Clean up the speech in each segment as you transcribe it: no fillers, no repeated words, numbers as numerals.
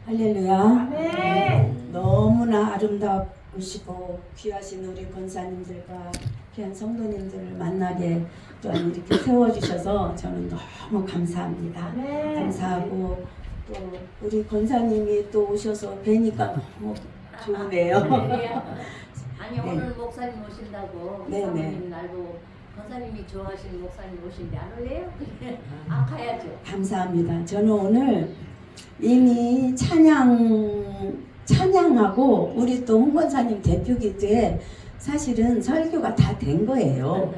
할렐루야. 아멘. 너무나 아름다우시고 귀하신 우리 권사님들과 귀한 성도님들을 만나게 또한 이렇게 세워주셔서 저는 너무 감사합니다. 네. 감사하고 또 우리 권사님이 또 오셔서 뵈니까 너무 좋으네요. 아니 네. 오늘 목사님 오신다고 네, 사모님 날도 권사님이 좋아하시는 목사님 오신데 안 올래요? 아 가야죠. 감사합니다. 저는 오늘 이미 찬양하고 우리 또 홍 권사님 대표기도 해 사실은 설교가 다 된 거예요.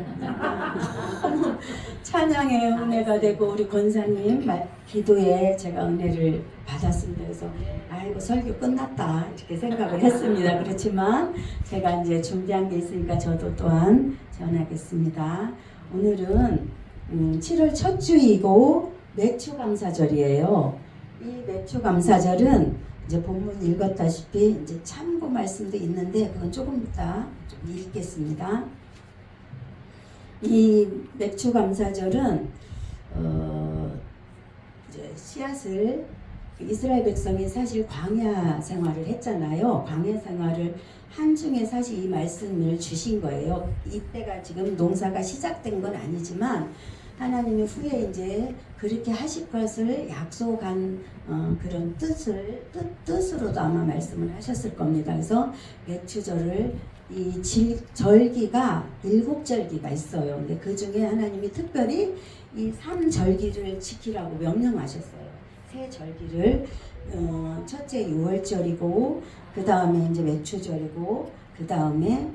찬양의 은혜가 되고 우리 권사님 기도에 제가 은혜를 받았습니다. 그래서 아이고 설교 끝났다 이렇게 생각을 했습니다. 그렇지만 제가 이제 준비한 게 있으니까 저도 또한 전하겠습니다. 오늘은 7월 첫 주이고 매추감사절이에요. 이 매추감사절은 이제 본문 읽었다시피 이제 참고 말씀도 있는데 그건 조금 이따 좀 읽겠습니다. 이 매추감사절은 이제 씨앗을 이스라엘 백성이 사실 광야 생활을 했잖아요. 광야 생활을 한중에 사실 이 말씀을 주신 거예요. 이때가 지금 농사가 시작된 건 아니지만 하나님이 후에 이제 그렇게 하실 것을 약속한 그런 뜻으로도 아마 말씀을 하셨을 겁니다. 그래서 매추절을 절기가 7절기가 있어요. 근데 그 중에 하나님이 특별히 이 3절기를 지키라고 명령하셨어요. 세 절기를 첫째 6월절이고 그 다음에 이제 매추절이고 그 다음에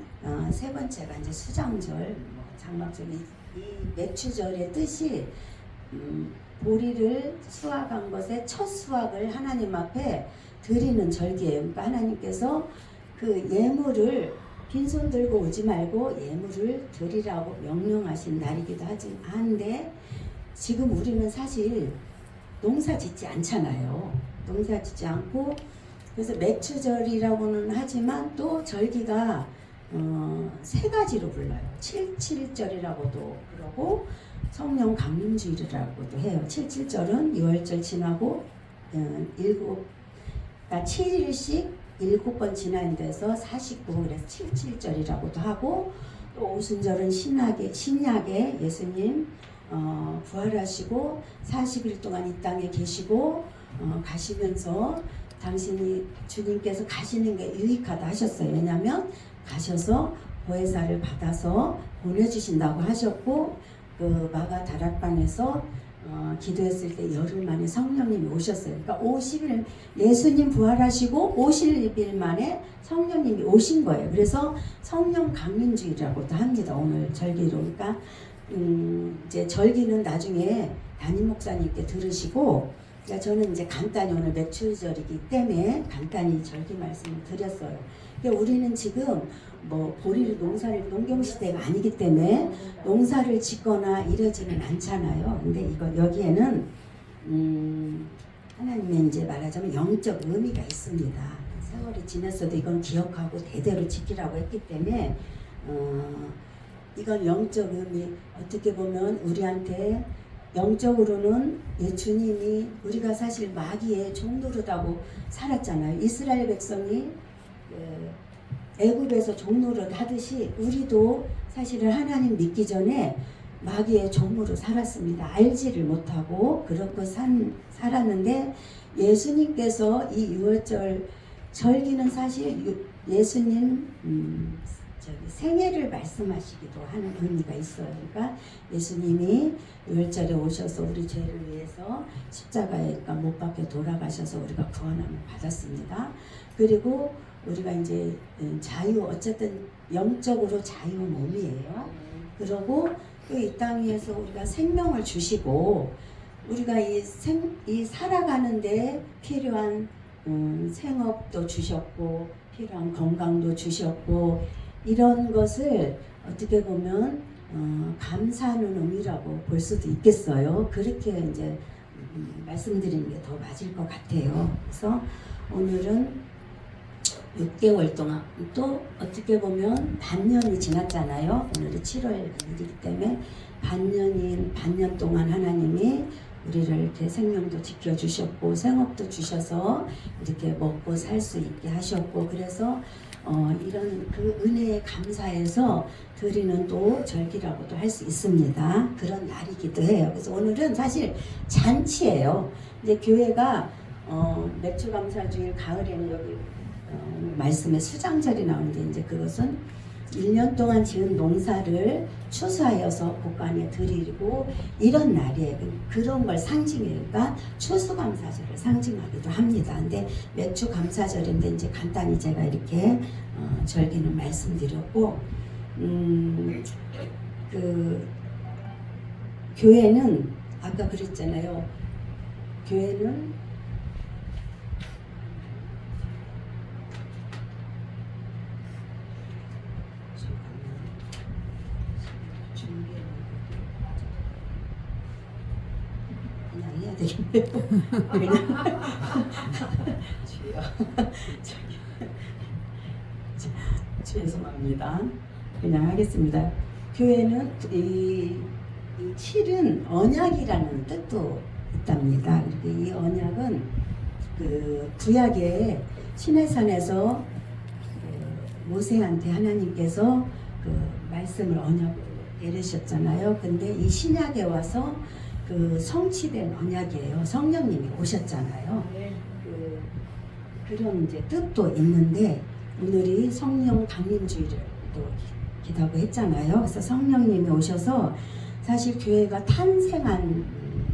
세 번째가 이제 수장절, 장막절. 이 매추절의 뜻이 보리를 수확한 것의 첫 수확을 하나님 앞에 드리는 절기예요. 그러니까 하나님께서 그 예물을 빈손 들고 오지 말고 예물을 드리라고 명령하신 날이기도 한데 지금 우리는 사실 농사 짓지 않잖아요. 농사 짓지 않고 그래서 매추절이라고는 하지만 또 절기가 세 가지로 불러요. 77절이라고도 그러고 성령 강림주일이라고도 해요. 77절은 6월절 지나고 그러니까 7일씩 7번 지나는 데서 49, 그래서 77절이라고도 하고 또 오순절은 신약에 예수님 부활하시고 40일 동안 이 땅에 계시고 가시면서 당신이 주님께서 가시는 게 유익하다 하셨어요. 왜냐하면 가셔서 보혜사를 받아서 보내주신다고 하셨고 그 마가 다락방에서 기도했을 때 열흘 만에 성령님이 오셨어요. 그러니까 50일 예수님 부활하시고 50일 만에 성령님이 오신 거예요. 그래서 성령 강림주일이라고도 합니다. 오늘 절기로. 그러니까 이제 절기는 나중에 담임 목사님께 들으시고 그러니까 저는 이제 간단히 오늘 매추절이기 때문에 간단히 절기 말씀을 드렸어요. 그러니까 우리는 지금 뭐 보리를 농경 시대가 아니기 때문에 농사를 짓거나 이러지는 않잖아요. 근데 이거 여기에는 하나님의 이제 말하자면 영적 의미가 있습니다. 세월이 지났어도 이건 기억하고 대대로 지키라고 했기 때문에 이건 영적 의미 어떻게 보면 우리한테 영적으로는 주님이 우리가 사실 마귀의 종노릇하고 살았잖아요. 이스라엘 백성이 애굽에서 종노릇 하듯이 우리도 사실은 하나님 믿기 전에 마귀의 종으로 살았습니다. 알지를 못하고 그렇게 살았는데 예수님께서 이 6월절 절기는 사실 예수님 생애를 말씀하시기도 하는 의미가 있어요. 그러니까 예수님이 6월절에 오셔서 우리 죄를 위해서 십자가에 못 박혀 돌아가셔서 우리가 구원함을 받았습니다. 그리고 우리가 이제 어쨌든 영적으로 자유 몸이에요. 그러고 또 이 땅 위에서 우리가 생명을 주시고 우리가 이 살아가는데 필요한 생업도 주셨고 필요한 건강도 주셨고 이런 것을 어떻게 보면 감사하는 의미라고 볼 수도 있겠어요. 그렇게 이제 말씀드리는 게 더 맞을 것 같아요. 그래서 오늘은 6개월 동안 또 어떻게 보면 반년이 지났잖아요. 오늘이 7월 1일이기 때문에 반년 동안 하나님이 우리를 이렇게 생명도 지켜주셨고 생업도 주셔서 이렇게 먹고 살 수 있게 하셨고 그래서 이런 그 은혜에 감사해서 드리는 또 절기라고도 할 수 있습니다. 그런 날이기도 해요. 그래서 오늘은 사실 잔치예요. 이제 교회가 맥주감사주일 가을에는 여기 말씀에 수장절이 나오는데 이제 그것은 1년 동안 지은 농사를 추수하여서 곳간에 드리고 이런 날이에요. 그런 걸 상징해요. 그러니까 추수감사절을 상징하기도 합니다. 근데 맥주감사절인데 이제 간단히 제가 이렇게 절기는 말씀드렸고 그 교회는 아까 그랬잖아요. 교회는 그냥 해야 되겠네요. 그냥 주여 죄송합니다. 그냥 하겠습니다. 교회는 이 7은 언약이라는 뜻도 있답니다. 이 언약은 그 구약의 시내산에서 모세한테 하나님께서 그 말씀을 언약으로 내리셨잖아요. 근데 이 신약에 와서 그 성취된 언약이에요. 성령님이 오셨잖아요. 그런 이제 뜻도 있는데 오늘이 성령 강림주일을 또 기다고 했잖아요. 그래서 성령님이 오셔서 사실 교회가 탄생한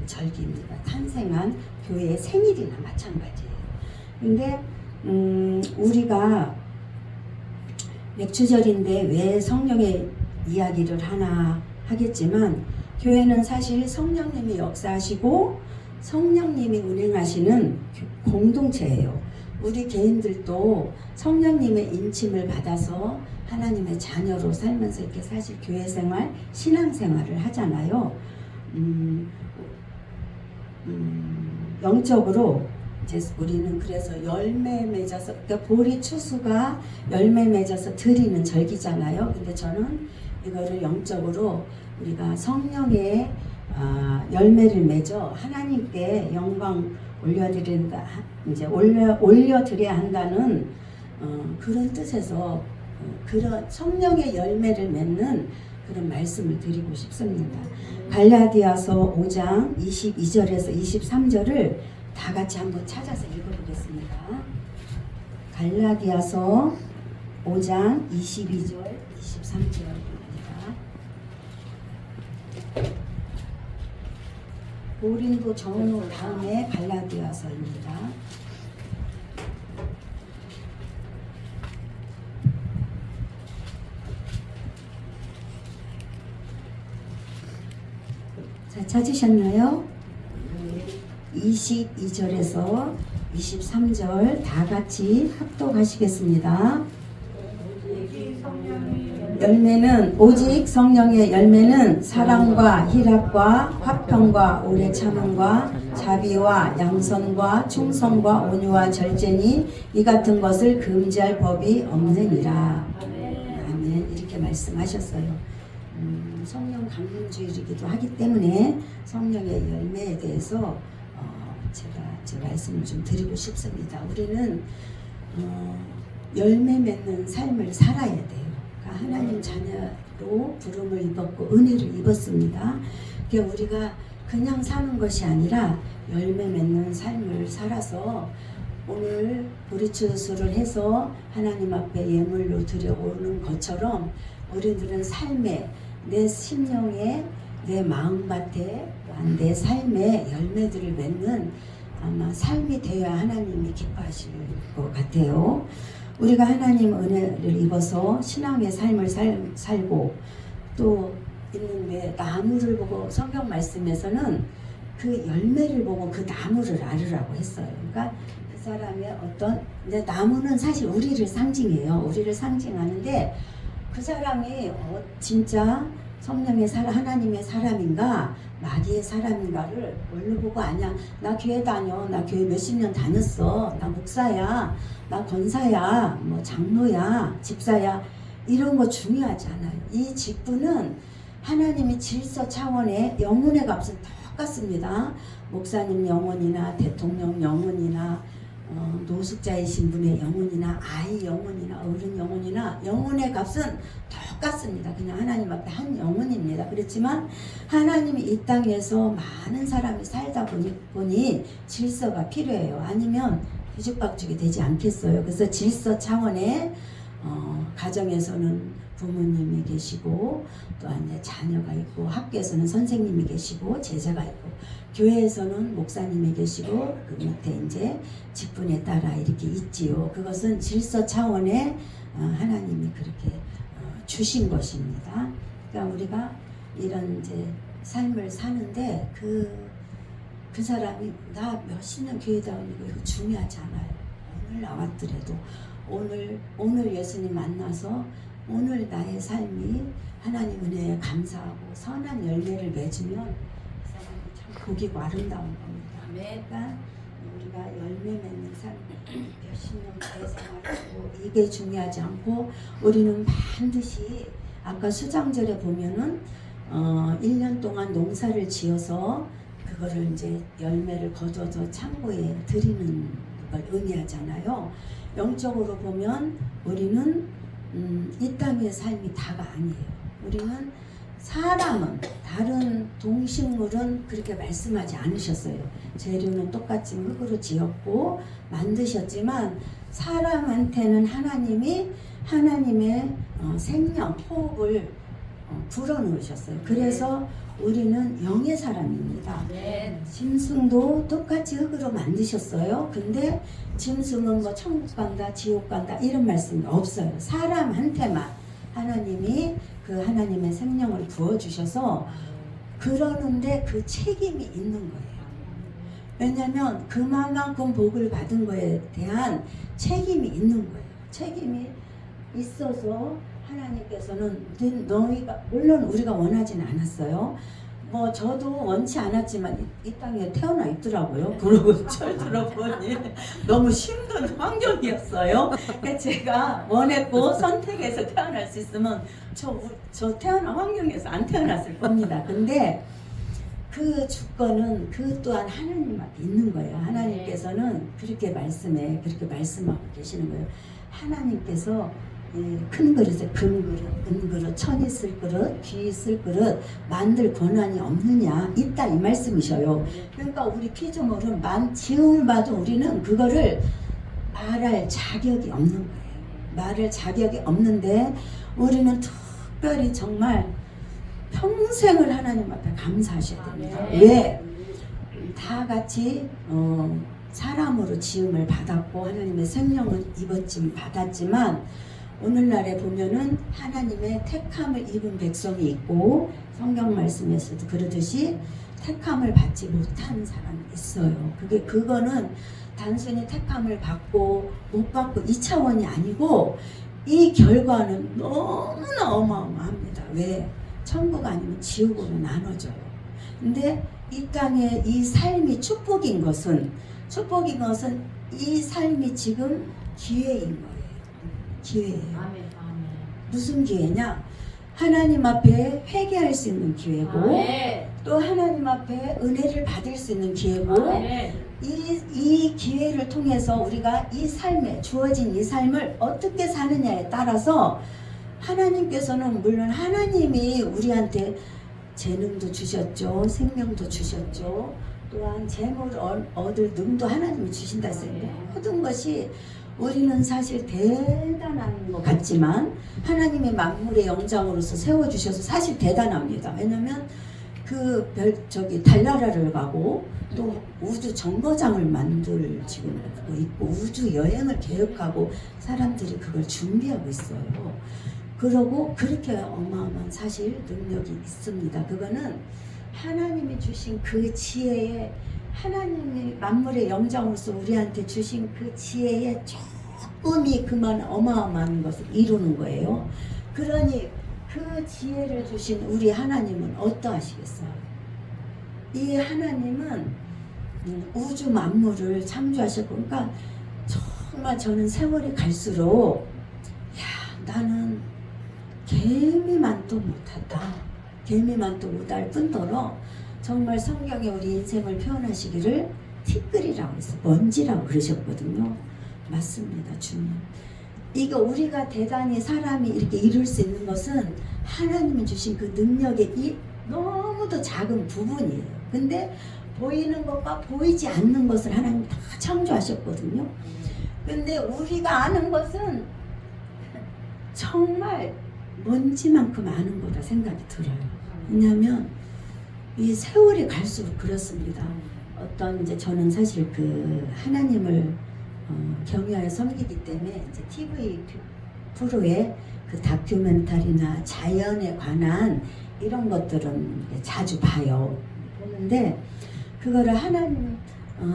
절기입니다. 탄생한 교회의 생일이나 마찬가지예요. 근데 우리가 맥주절인데 왜 성령의 이야기를 하나 하겠지만 교회는 사실 성령님이 역사하시고 성령님이 운행하시는 공동체예요. 우리 개인들도 성령님의 인침을 받아서 하나님의 자녀로 살면서 이렇게 사실 교회 생활, 신앙 생활을 하잖아요. 영적으로 이제 우리는 그래서 열매 맺어서 그러니까 보리 추수가 열매 맺어서 드리는 절기잖아요. 근데 저는 이거를 영적으로 우리가 성령의 열매를 맺어 하나님께 영광 올려드린다, 이제 올려드려야 한다는 그런 뜻에서 그런 성령의 열매를 맺는 그런 말씀을 드리고 싶습니다. 갈라디아서 5장 22절에서 23절을 다 같이 한번 찾아서 읽어보겠습니다. 갈라디아서 5장 22절 23절입니다. 고린도 전후 다음에 갈라디아서입니다. 자, 찾으셨나요? 22절에서 23절 다 같이 합독하시겠습니다. 열매는 오직 성령의 열매는 사랑과 희락과 화평과 오래 참음과 자비와 양선과 충성과 온유와 절제니 이 같은 것을 금지할 법이 없느니라. 아멘. 이렇게 말씀하셨어요. 성령 강림주일이기도 하기 때문에 성령의 열매에 대해서 제가 제 말씀을 좀 드리고 싶습니다. 우리는 열매 맺는 삶을 살아야 돼요. 그러니까 하나님 자녀로 부름을 입었고 은혜를 입었습니다. 그러니까 우리가 그냥 사는 것이 아니라 열매 맺는 삶을 살아서 오늘 보리추수를 해서 하나님 앞에 예물로 드려오는 것처럼 우리들은 삶에 내 심령에 내 마음밭에 내 삶의 열매들을 맺는 아마 삶이 되어야 하나님이 기뻐하실 것 같아요. 우리가 하나님 은혜를 입어서 신앙의 삶을 살고 또 있는데 나무를 보고 성경 말씀에서는 그 열매를 보고 그 나무를 알으라고 했어요. 그러니까 그 사람의 어떤 근데 나무는 사실 우리를 상징해요. 우리를 상징하는데 그 사람이 진짜 성령의 사람, 하나님의 사람인가 마귀의 사람인가를 뭘로 보고 아냐. 나 교회 다녀. 나 교회 몇십 년 다녔어. 나 목사야. 나 권사야. 뭐 장로야. 집사야. 이런 거 중요하지 않아요. 이 직분은 하나님이 질서 차원의 영혼의 값을 더 똑같습니다. 목사님 영혼이나 대통령 영혼이나 노숙자이신 분의 영혼이나 아이 영혼이나 어른 영혼이나 영혼의 값은 똑같습니다. 그냥 하나님 앞에 한 영혼입니다. 그렇지만 하나님이 이 땅에서 많은 사람이 살다 보니 질서가 필요해요. 아니면 뒤죽박죽이 되지 않겠어요. 그래서 질서 차원의 가정에서는 부모님이 계시고 또한 이제 자녀가 있고 학교에서는 선생님이 계시고 제자가 있고 교회에서는 목사님이 계시고 그 밑에 이제 직분에 따라 이렇게 있지요. 그것은 질서 차원의 하나님이 그렇게 주신 것입니다. 그러니까 우리가 이런 이제 삶을 사는데 그 사람이 나 몇십 년 교회 다니고 이거 중요하지 않아요. 오늘 나왔더라도 오늘 예수님 만나서 오늘 나의 삶이 하나님 은혜에 감사하고 선한 열매를 맺으면 그 사람이 참 복이고 아름다운 겁니다. 그러니까 우리가 열매 맺는 삶 몇십 년 교회 생활하고 이게 중요하지 않고 우리는 반드시 아까 수장절에 보면은 1년 동안 농사를 지어서 그거를 이제 열매를 거둬서 창고에 드리는 걸 의미하잖아요. 영적으로 보면 우리는 이 땅의 삶이 다가 아니에요. 우리는 사람은 다른 동식물은 그렇게 말씀하지 않으셨어요. 재료는 똑같이 흙으로 지었고 만드셨지만 사람한테는 하나님이 하나님의 생명, 호흡을 불어넣으셨어요. 그래서 우리는 영의 사람입니다. 짐승도 똑같이 흙으로 만드셨어요. 근데 짐승은 뭐 천국 간다, 지옥 간다 이런 말씀이 없어요. 사람한테만 하나님이 그 하나님의 생명을 부어주셔서 그러는데 그 책임이 있는 거예요. 왜냐하면 그만큼 복을 받은 거에 대한 책임이 있는 거예요. 책임이 있어서 하나님께서는 너희가 물론 우리가 원하지는 않았어요. 뭐 저도 원치 않았지만 이 땅에 태어나 있더라고요. 그러고 절 들어보니 너무 힘든 환경이었어요. 제가 원했고 선택해서 태어날 수 있으면 저 태어난 환경에서 안 태어났을 겁니다. 근데 그 주권은 그 또한 하나님 앞에 있는 거예요. 하나님께서는 그렇게 말씀하고 계시는 거예요. 하나님께서 큰 그릇에 금그릇, 은그릇, 천 있을 그릇, 귀 있을 그릇 만들 권한이 없느냐 있다 이 말씀이셔요. 그러니까 우리 피조물은 지음을 봐도 우리는 그거를 말할 자격이 없는 거예요. 말할 자격이 없는데 우리는 특별히 정말 평생을 하나님 앞에 감사하셔야 됩니다. 왜? 다 같이 사람으로 지음을 받았고 하나님의 생명을 입었지만 받았지만 오늘날에 보면은 하나님의 택함을 입은 백성이 있고 성경 말씀에서도 그러듯이 택함을 받지 못한 사람이 있어요. 그거는 단순히 택함을 받고 못 받고 이 차원이 아니고 이 결과는 너무나 어마어마합니다. 왜? 천국 아니면 지옥으로 나눠져요. 근데 이 땅에 이 삶이 축복인 것은 이 삶이 지금 기회인 거예요. 기회예요. 무슨 기회냐? 하나님 앞에 회개할 수 있는 기회고 또 하나님 앞에 은혜를 받을 수 있는 기회고 이 기회를 통해서 우리가 이 삶에 주어진 이 삶을 어떻게 사느냐에 따라서 하나님께서는 물론 하나님이 우리한테 재능도 주셨죠. 생명도 주셨죠. 또한 재물을 얻을 능도 하나님이 주신다 했는데 모든 것이 우리는 사실 대단한 것 같지만 하나님의 만물의 영장으로서 세워주셔서 사실 대단합니다. 왜냐하면 달나라를 가고 또 우주 정거장을 지금 있고 우주 여행을 계획하고 사람들이 그걸 준비하고 있어요. 그러고 그렇게 어마어마한 사실 능력이 있습니다. 그거는 하나님이 주신 그 지혜에 하나님이 만물의 영장으로서 우리한테 주신 그 지혜에 조금이 그만 어마어마한 것을 이루는 거예요. 그러니 그 지혜를 주신 우리 하나님은 어떠하시겠어요? 이 하나님은 우주 만물을 창조하셨고 그러니까 정말 저는 세월이 갈수록 나는 개미만도 못하다. 개미만도 못할 뿐더러 정말 성경에 우리 인생을 표현하시기를 티끌이라고 했어요. 먼지라고 그러셨거든요. 맞습니다, 주님. 이거 우리가 대단히 사람이 이렇게 이룰 수 있는 것은 하나님이 주신 그 능력의 너무도 작은 부분이에요. 근데 보이는 것과 보이지 않는 것을 하나님 다 창조하셨거든요. 근데 우리가 아는 것은 정말 먼지만큼 아는 거다 생각이 들어요. 왜냐하면 이 세월이 갈수록 그렇습니다. 어떤 이제 저는 사실 그 하나님을 경외하여 섬기기 때문에 이제 TV 프로에 그 다큐멘터리나 자연에 관한 이런 것들은 자주 봐요. 보는데 그거를 하나님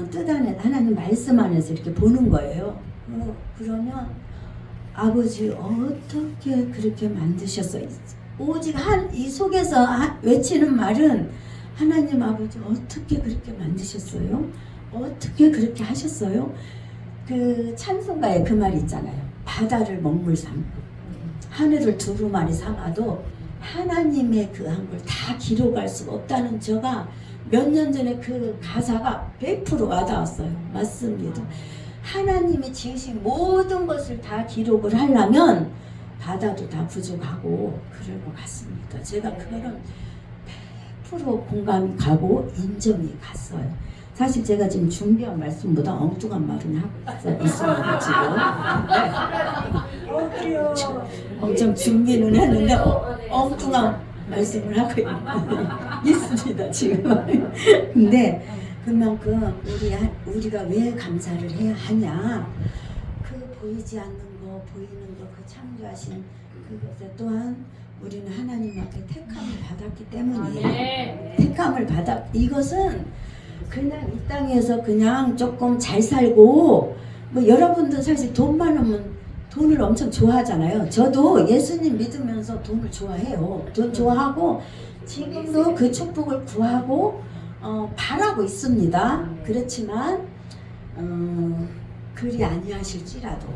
뜻 안에 하나님 말씀 안에서 이렇게 보는 거예요. 그러면 아버지 어떻게 그렇게 만드셨어요? 오직 이 속에서 외치는 말은 하나님 아버지 어떻게 그렇게 만드셨어요? 어떻게 그렇게 하셨어요? 그 찬송가에 그 말이 있잖아요. 바다를 먹물 삼고 하늘을 두루마리 삼아도 하나님의 그 한 걸 다 기록할 수가 없다는 제가 몇 년 전에 그 가사가 100% 와닿았어요. 맞습니다. 하나님이 지으신 모든 것을 다 기록을 하려면 바다도 다 부족하고 그럴 것 같습니다. 제가 그거는 100% 공감이 가고 인정이 갔어요. 사실 제가 지금 준비한 말씀보다 엉뚱한 말은 하고 있습니다. 지금 엄청 준비는 했는데 엉뚱한 말씀을 하고 있습니다. 지금. 근데 그만큼 우리가 왜 감사를 해야 하냐? 그 보이지 않는 거, 보이는 거, 그 창조하신 그것에 또한 우리는 하나님 앞에 택함을 받았기 때문이에요. 택함을 이것은 그냥 이 땅에서 그냥 조금 잘 살고 뭐 여러분들 사실 돈 많으면 돈을 엄청 좋아하잖아요. 저도 예수님 믿으면서 돈을 좋아해요. 돈 좋아하고 지금도 그 축복을 구하고 바라고 있습니다. 그렇지만 그리 아니하실지라도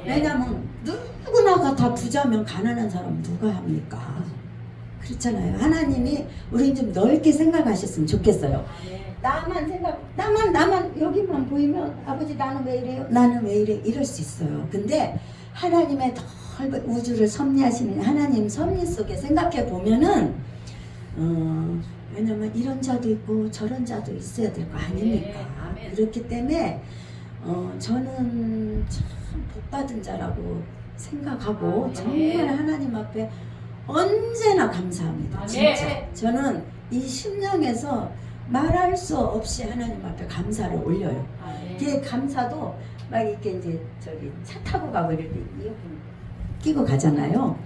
왜냐하면 누구나가 다 부자면 가난한 사람 누가 합니까? 그렇잖아요. 하나님이 우리는 좀 넓게 생각하셨으면 좋겠어요. 나만 여기만 보이면 아버지 나는 왜 이래요? 나는 왜 이래? 이럴 수 있어요. 근데 하나님의 넓은 우주를 섭리하시는 하나님 섭리 속에 생각해 보면은 왜냐면 이런 자도 있고 저런 자도 있어야 될 거 아닙니까? 그렇기 때문에 저는 참 복받은 자라고 생각하고 정말 하나님 앞에 언제나 감사합니다. 진짜 저는 이 심령에서 말할 수 없이 하나님 앞에 감사를 올려요. 그 감사도 막 이렇게 이제 저기 차 타고 가고 이럴 때 이어폰 끼고 가잖아요.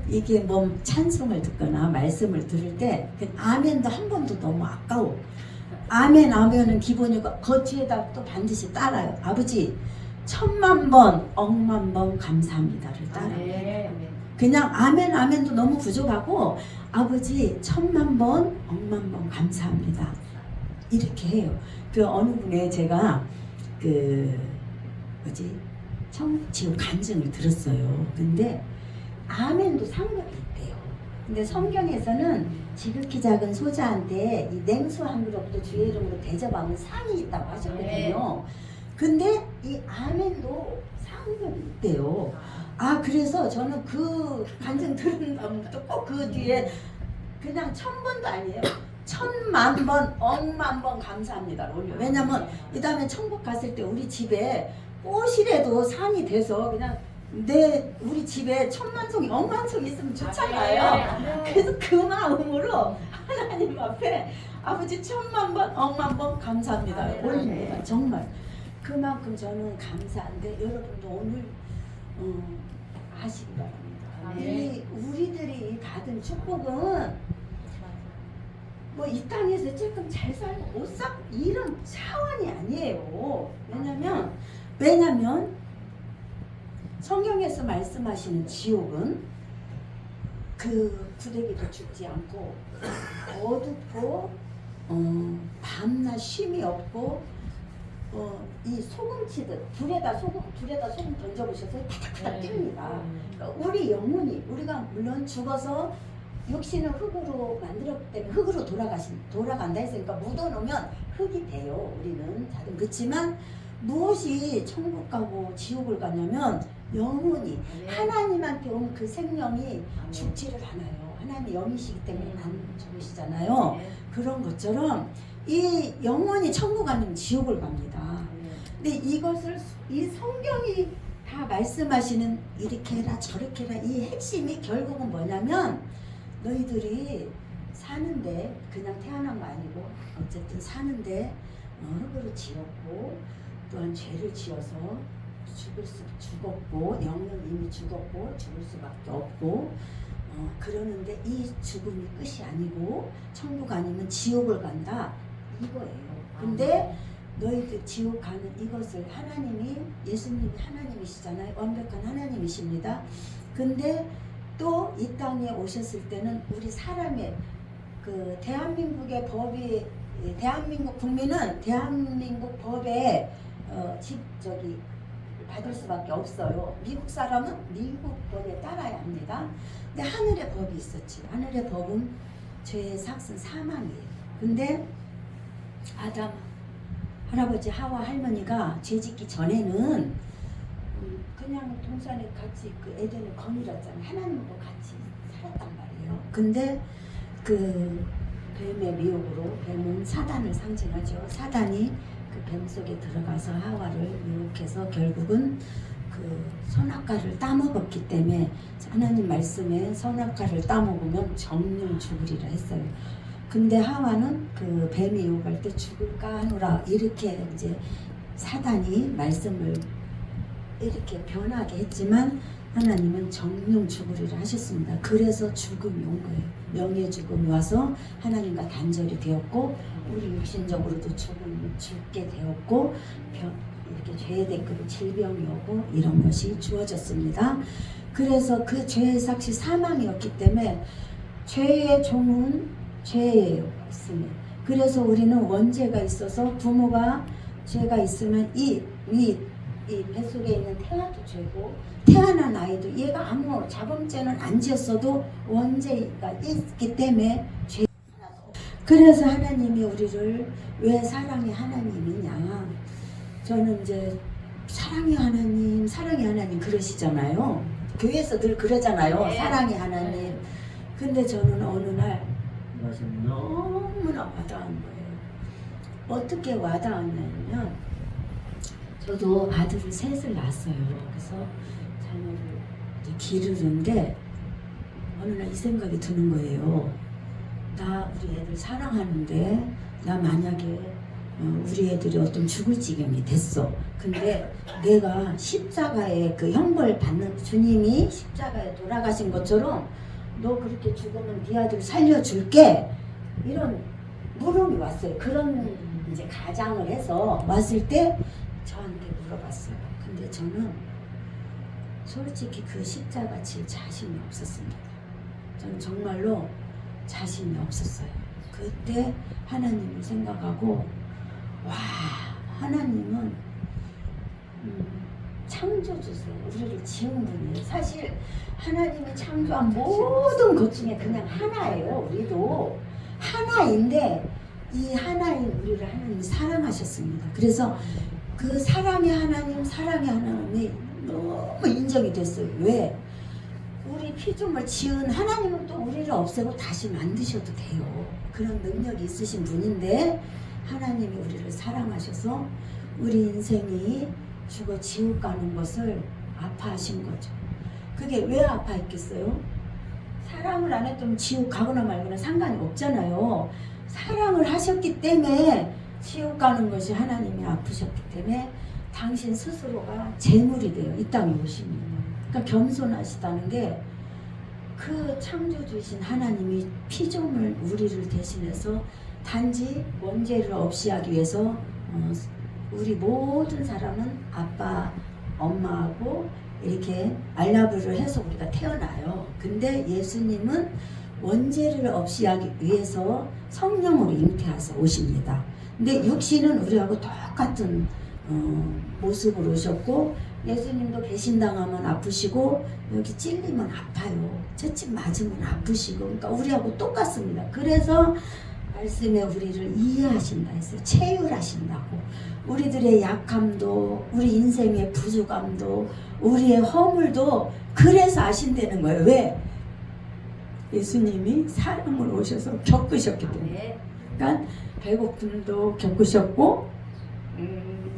이게 뭐 찬송을 듣거나 말씀을 들을 때 아멘도 한 번도 너무 아까워. 아멘은 기본이고 그 뒤에다 또 반드시 따라요. 아버지 10,000번, 억만 번 감사합니다를 따라요. 그냥 아멘도 너무 부족하고 아버지 10,000번, 억만 번 감사합니다. 이렇게 해요. 어느 분에 제가 지금 간증을 들었어요. 근데 아멘도 상급이 있대요. 근데 성경에서는 지극히 작은 소자한테 이 냉수 한 그릇도 주의 이름으로 대접하면 상이 있다고 하셨거든요. 근데 이 아멘도 상급이 있대요. 그래서 저는 그 간증 들은 다음부터 꼭 그 뒤에 그냥 1000번도 아니에요. 10,000,000번, 억만 번 감사합니다. 왜냐면 이 다음에 천국 갔을 때 우리 집에 꽃이라도 상이 돼서 그냥 우리 집에 10,000,000송이, 억만송이 있으면 좋잖아요. 그래서 그 마음으로 하나님 앞에 아버지 10,000,000번, 억만 번 감사합니다. 올립니다. 정말 그만큼 저는 감사한데 여러분도 오늘 아시기 바랍니다. 우리들이 받은 축복은 뭐 이 땅에서 조금 잘 살고 옷 사고 이런 차원이 아니에요. 왜냐면 성경에서 말씀하시는 지옥은 그 구데기도 죽지 않고 어둡고 밤낮 쉼이 없고 이 소금치듯 불에다 소금 던져보셔서 타닥타닥 뜁니다. 우리 영혼이 우리가 물론 죽어서 육신은 흙으로 만들었기 때문에 흙으로 돌아간다 했으니까 묻어놓으면 흙이 돼요. 우리는 다들 그렇지만 무엇이 천국 가고 지옥을 가냐면 영혼이 아멘. 하나님한테 온 그 생명이 아멘. 죽지를 않아요. 하나님 영이시기 때문에 안 죽으시잖아요. 네. 그런 것처럼 이 영혼이 천국 아니면 지옥을 갑니다. 네. 근데 이것을 이 성경이 다 말씀하시는 이렇게 해라 저렇게 해라 이 핵심이 결국은 뭐냐면 너희들이 사는데 그냥 태어난 거 아니고 어쨌든 사는데 흙으로 지었고 또한 죄를 지어서 죽었고 영은 이미 죽었고 죽을 수밖에 없고 그러는데 이 죽음이 끝이 아니고 천국 아니면 지옥을 간다 이거예요. 근데 너희들 지옥 가는 이것을 하나님이 예수님이 하나님이시잖아요. 완벽한 하나님이십니다. 근데 또 이 땅에 오셨을 때는 우리 사람의 그 대한민국의 법이 대한민국 국민은 대한민국 법에 받을 수밖에 없어요. 미국 사람은 미국 법에 따라야 합니다. 근데 하늘의 법이 있었지. 하늘의 법은 죄의 삭은 사망이에요. 근데 아담 할아버지 하와 할머니가 죄 짓기 전에는 그냥 동산에 같이 그 에덴을 거닐었잖아요. 하나님과 같이 살았단 말이에요. 근데 그 뱀의 미혹으로 뱀은 사단을 상징하죠. 사단이 그 뱀 속에 들어가서 하와를 유혹해서 결국은 그 선악과를 따먹었기 때문에 하나님 말씀에 선악과를 따먹으면 정령 죽으리라 했어요. 근데 하와는 그 뱀이 유혹할 때 죽을까 하노라 이렇게 이제 사단이 말씀을 이렇게 변하게 했지만 하나님은 정령 죽으리라 하셨습니다. 그래서 죽음이 온 거예요. 명예 죽음이 와서 하나님과 단절이 되었고 우리 육신적으로도 죽게 되었고 이렇게 죄의 대가로 질병이 오고 이런 것이 주어졌습니다. 그래서 그 죄의 삭이 사망이었기 때문에 죄의 종은 죄예요. 그래서 우리는 원죄가 있어서 부모가 죄가 있으면 이 뱃속에 있는 태아도 죄고 태어난 아이도 얘가 아무 자범죄는 안 지었어도 원죄가 있기 때문에 죄. 그래서 하나님이 우리를 왜 사랑의 하나님이냐. 저는 이제 사랑의 하나님 그러시잖아요. 교회에서 늘 그러잖아요. 네. 사랑의 하나님. 근데 저는 어느 날 너무나 와닿은 거예요. 어떻게 와닿았냐면 저도 아들을 셋을 낳았어요. 그래서 자녀를 이제 기르는데 어느 날 이 생각이 드는 거예요. 나 우리 애들 사랑하는데 나 만약에 우리 애들이 어떤 죽을 지경이 됐어. 근데 내가 십자가에 그 형벌 받는 주님이 십자가에 돌아가신 것처럼 너 그렇게 죽으면 네 아들 살려줄게 이런 물음이 왔어요. 그런 이제 가장을 해서 왔을 때 저한테 물어봤어요. 근데 저는 솔직히 그 십자가 질 자신이 없었습니다. 저는 정말로 자신이 없었어요. 그때 하나님을 생각하고 와 하나님은 창조주세요. 우리를 지은 분이에요. 사실 하나님이 창조한 모든 것 중에 그냥 하나예요. 우리도 하나인데 이 하나인 우리를 하나님이 사랑하셨습니다. 그래서 그 사랑의 하나님이 너무 인정이 됐어요. 왜? 우리 피조물 지은 하나님은 또 우리를 없애고 다시 만드셔도 돼요. 그런 능력이 있으신 분인데 하나님이 우리를 사랑하셔서 우리 인생이 죽어 지옥 가는 것을 아파하신 거죠. 그게 왜 아파했겠어요? 사랑을 안 했다면 지옥 가거나 말거나 상관이 없잖아요. 사랑을 하셨기 때문에 지옥 가는 것이 하나님이 아프셨기 때문에 당신 스스로가 제물이 돼요. 이 땅에 오시면. 그러니까 겸손하시다는 게 그 창조주이신 하나님이 피조물 우리를 대신해서 단지 원죄를 없이 하기 위해서 우리 모든 사람은 아빠, 엄마하고 이렇게 알라브를 해서 우리가 태어나요. 근데 예수님은 원죄를 없이 하기 위해서 성령으로 잉태하셔 오십니다. 근데 육신은 우리하고 똑같은 모습으로 오셨고 예수님도 배신당하면 아프시고 여기 찔리면 아파요. 채찍 맞으면 아프시고 그러니까 우리하고 똑같습니다. 그래서 말씀에 우리를 이해하신다 했어요. 체휼하신다고. 우리들의 약함도 우리 인생의 부족함도 우리의 허물도 그래서 아신다는 거예요. 왜? 예수님이 사람을 오셔서 겪으셨기 때문에. 그러니까 배고픔도 겪으셨고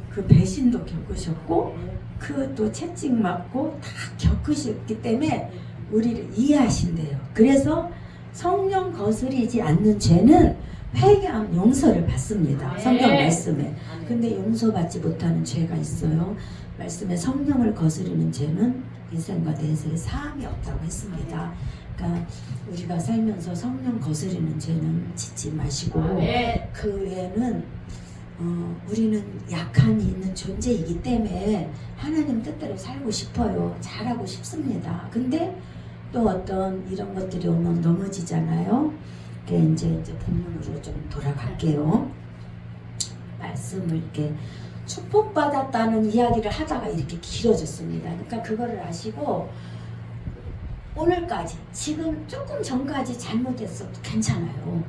그 배신도 겪으셨고 그 또 채찍 맞고 다 겪으셨기 때문에 우리를 이해하신대요. 그래서 성령 거스리지 않는 죄는 회개하면 용서를 받습니다. 성경 말씀에. 근데 용서받지 못하는 죄가 있어요. 말씀에 성령을 거스르는 죄는 인생과 내세에 사함이 없다고 했습니다. 그러니까 우리가 살면서 성령 거스르는 죄는 짓지 마시고 그 외에는 우리는 약함이 있는 존재이기 때문에 하나님 뜻대로 살고 싶어요. 잘하고 싶습니다. 근데 또 어떤 이런 것들이 오면 넘어지잖아요. 이제 본문으로 좀 돌아갈게요. 말씀을 이렇게 축복받았다는 이야기를 하다가 이렇게 길어졌습니다. 그러니까 그거를 아시고 오늘까지 지금 조금 전까지 잘못했어도 괜찮아요.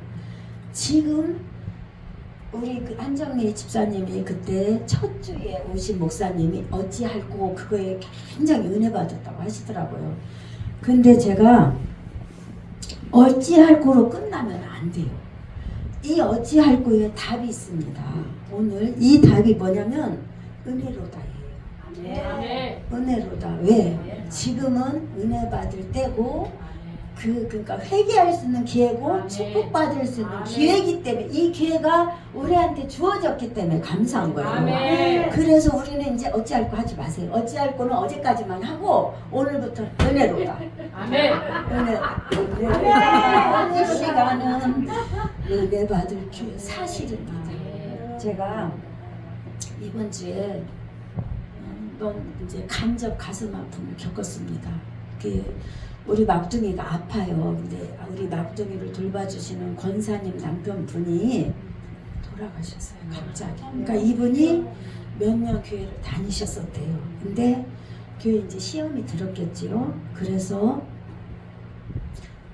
지금 우리 그 한정미 집사님이 그때 첫 주에 오신 목사님이 어찌할꼬 그거에 굉장히 은혜 받았다고 하시더라고요. 근데 제가 어찌할꼬로 끝나면 안 돼요. 이 어찌할꼬에 답이 있습니다. 오늘 이 답이 뭐냐면 은혜로다예요. 은혜로다. 왜? 지금은 은혜 받을 때고 그러니까 회개할 수 있는 기회고 축복받을 수 있는 기회이기 때문에 이 기회가 우리한테 주어졌기 때문에 감사한 거예요. 그래서 우리는 이제 어찌할 거 하지 마세요. 어찌할 거는 어제까지만 하고 오늘부터 은혜로다. 은혜로다. 이 시간은 은혜 받을 기회 사실입니다. 제가 이번 주에 너무 이제 간접 가슴 아픔을 겪었습니다. 우리 막둥이가 아파요. 근데 우리 막둥이를 돌봐주시는 권사님 남편분이 돌아가셨어요. 갑자기. 그러니까 이분이 몇 년 교회를 다니셨었대요. 근데 교회 이제 시험이 들었겠지요. 그래서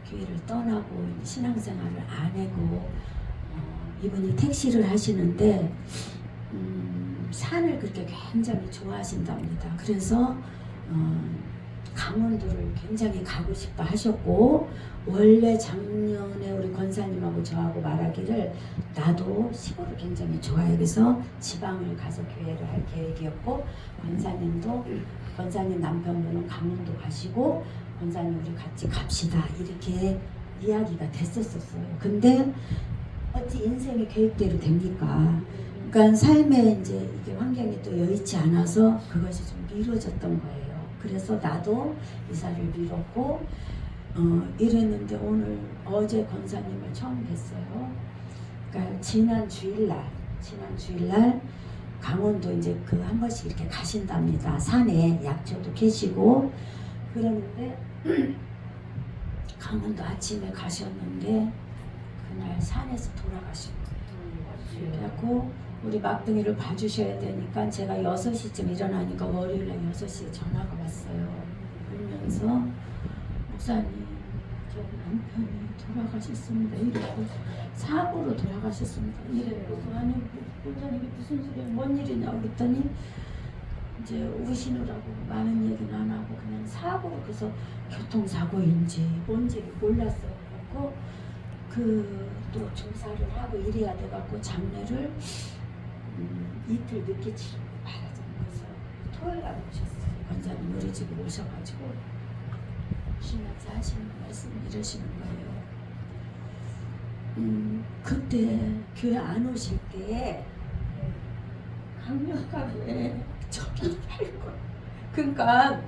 교회를 떠나고 신앙생활을 안 하고 이분이 택시를 하시는데 산을 그렇게 굉장히 좋아하신답니다. 그래서 강원도를 굉장히 가고 싶어 하셨고 원래 작년에 우리 권사님하고 저하고 말하기를 나도 시골을 굉장히 좋아해. 그래서 지방을 가서 교회를 할 계획이었고 권사님 남편분은 강원도 가시고 권사님 우리 같이 갑시다 이렇게 이야기가 됐었어요. 근데 어찌 인생이 계획대로 됩니까? 그러니까 삶에 이제 이게 환경이 또 여의치 않아서 그것이 좀 미뤄졌던 거예요. 그래서 나도 이사를 미뤘고 이랬는데 어제 권사님을 처음 뵀어요. 그러니까 지난 주일날 강원도 이제 그 한 번씩 이렇게 가신답니다. 산에 약초도 계시고 그러는데 강원도 아침에 가셨는데 그날 산에서 돌아가신 거예요. 그래갖고 우리 막둥이를 봐주셔야 되니까 제가 6시쯤 일어나니까 월요일날 6시에 전화가 왔어요. 그러면서 목사님 저 남편이 돌아가셨습니다. 이러고 사고로 돌아가셨습니다. 이래요. 아니 목사님 무슨 소리야 뭔 일이냐고 그랬더니 이제 우시느라고 많은 얘기는 안 하고 그냥 사고로 그래서 교통사고인지 뭔지를 몰랐어요. 그래갖고 또 조사를 하고 이래야 돼갖고 장례를 이틀 늦게 치르고 말하자면서 토요일날 오셨어요. 원장님 우리 집에 오셔가지고 쉬면서 하시는 말씀 이러시는 거예요. 그때 교회 안 오실 때 강력하게 저기 할 걸. 그러니까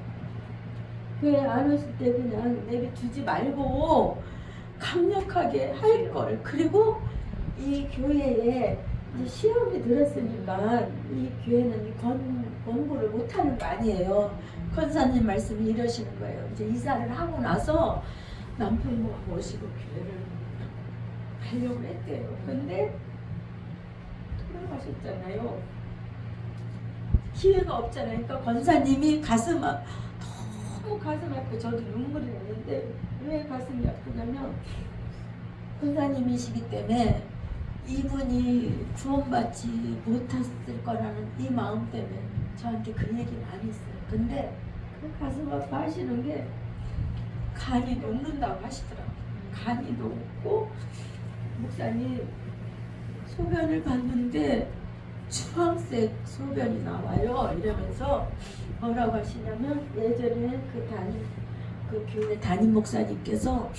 교회 안 오실 때 그냥 내비두지 말고 강력하게 할 걸. 그리고 이 교회에 이제 시험이 들었으니까 이 교회는 공부를 못하는 거 아니에요. 권사님 말씀이 이러시는 거예요. 이제 이사를 하고 나서 남편이 모시고 교회를 가려고 했대요. 근데 돌아가셨잖아요. 기회가 없잖아요. 그러니까 권사님이 너무 가슴 아프고 저도 눈물이 나는데 왜 가슴이 아프냐면 권사님이시기 때문에 이분이 구원받지 못했을 거라는 이 마음 때문에 저한테 그 얘기 많이 했어요. 근데 그 가슴 아파하시는 게 간이 녹는다고 하시더라고요. 간이 녹고 목사님 소변을 봤는데 주황색 소변이 나와요. 이러면서 뭐라고 하시냐면 예전에 그 교회 담임 목사님께서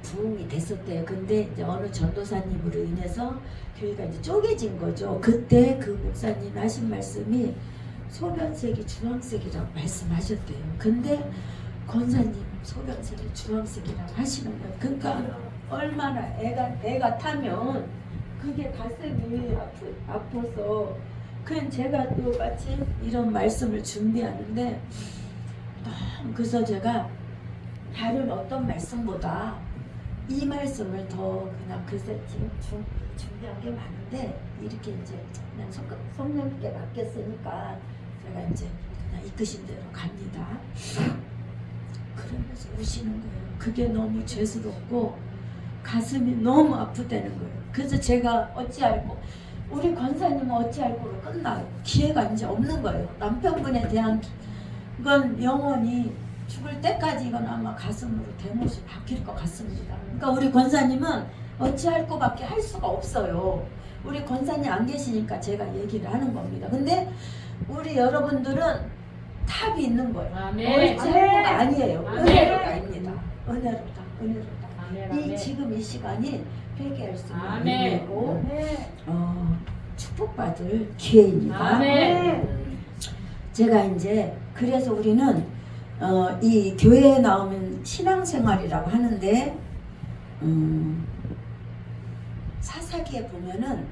부흥이 됐었대요. 근데 이제 어느 전도사님으로 인해서 교회가 이제 쪼개진 거죠. 그때 그 목사님 하신 말씀이 소변색이 주황색이라고 말씀하셨대요. 근데 권사님 소변색이 주황색이라고 하시는 거예요. 그러니까 얼마나 애가 타면 그게 가슴이 아파서 그냥 제가 또 마침 이런 말씀을 준비하는데 그래서 제가 다른 어떤 말씀보다 이 말씀을 더 그냥 글쎄 지금 준비한 게 많은데 이렇게 이제 그냥 성령님께 맡겼으니까 제가 이제 그냥 이끄신 대로 갑니다. 그러면서 우시는 거예요. 그게 너무 죄스럽고 가슴이 너무 아프다는 거예요. 그래서 제가 어찌할꼬 우리 권사님은 어찌할꼬로 끝나요. 기회가 이제 없는 거예요. 남편분에 대한 이건 영원히 죽을 때까지 이건 아마 가슴으로 대못이 박힐 것 같습니다. 그러니까 우리 권사님은 어찌할 거밖에 할 수가 없어요. 우리 권사님 안 계시니까 제가 얘기를 하는 겁니다. 근데 우리 여러분들은 탑이 있는 거예요. 어찌할 거가 아니에요. 은혜로다입니다. 은혜로다. 이 지금 이 시간이 회개할 수 있는 은혜고 축복받을 기회입니다. 제가 이제 그래서 우리는 이 교회에 나오면 신앙생활이라고 하는데 사사기에 보면은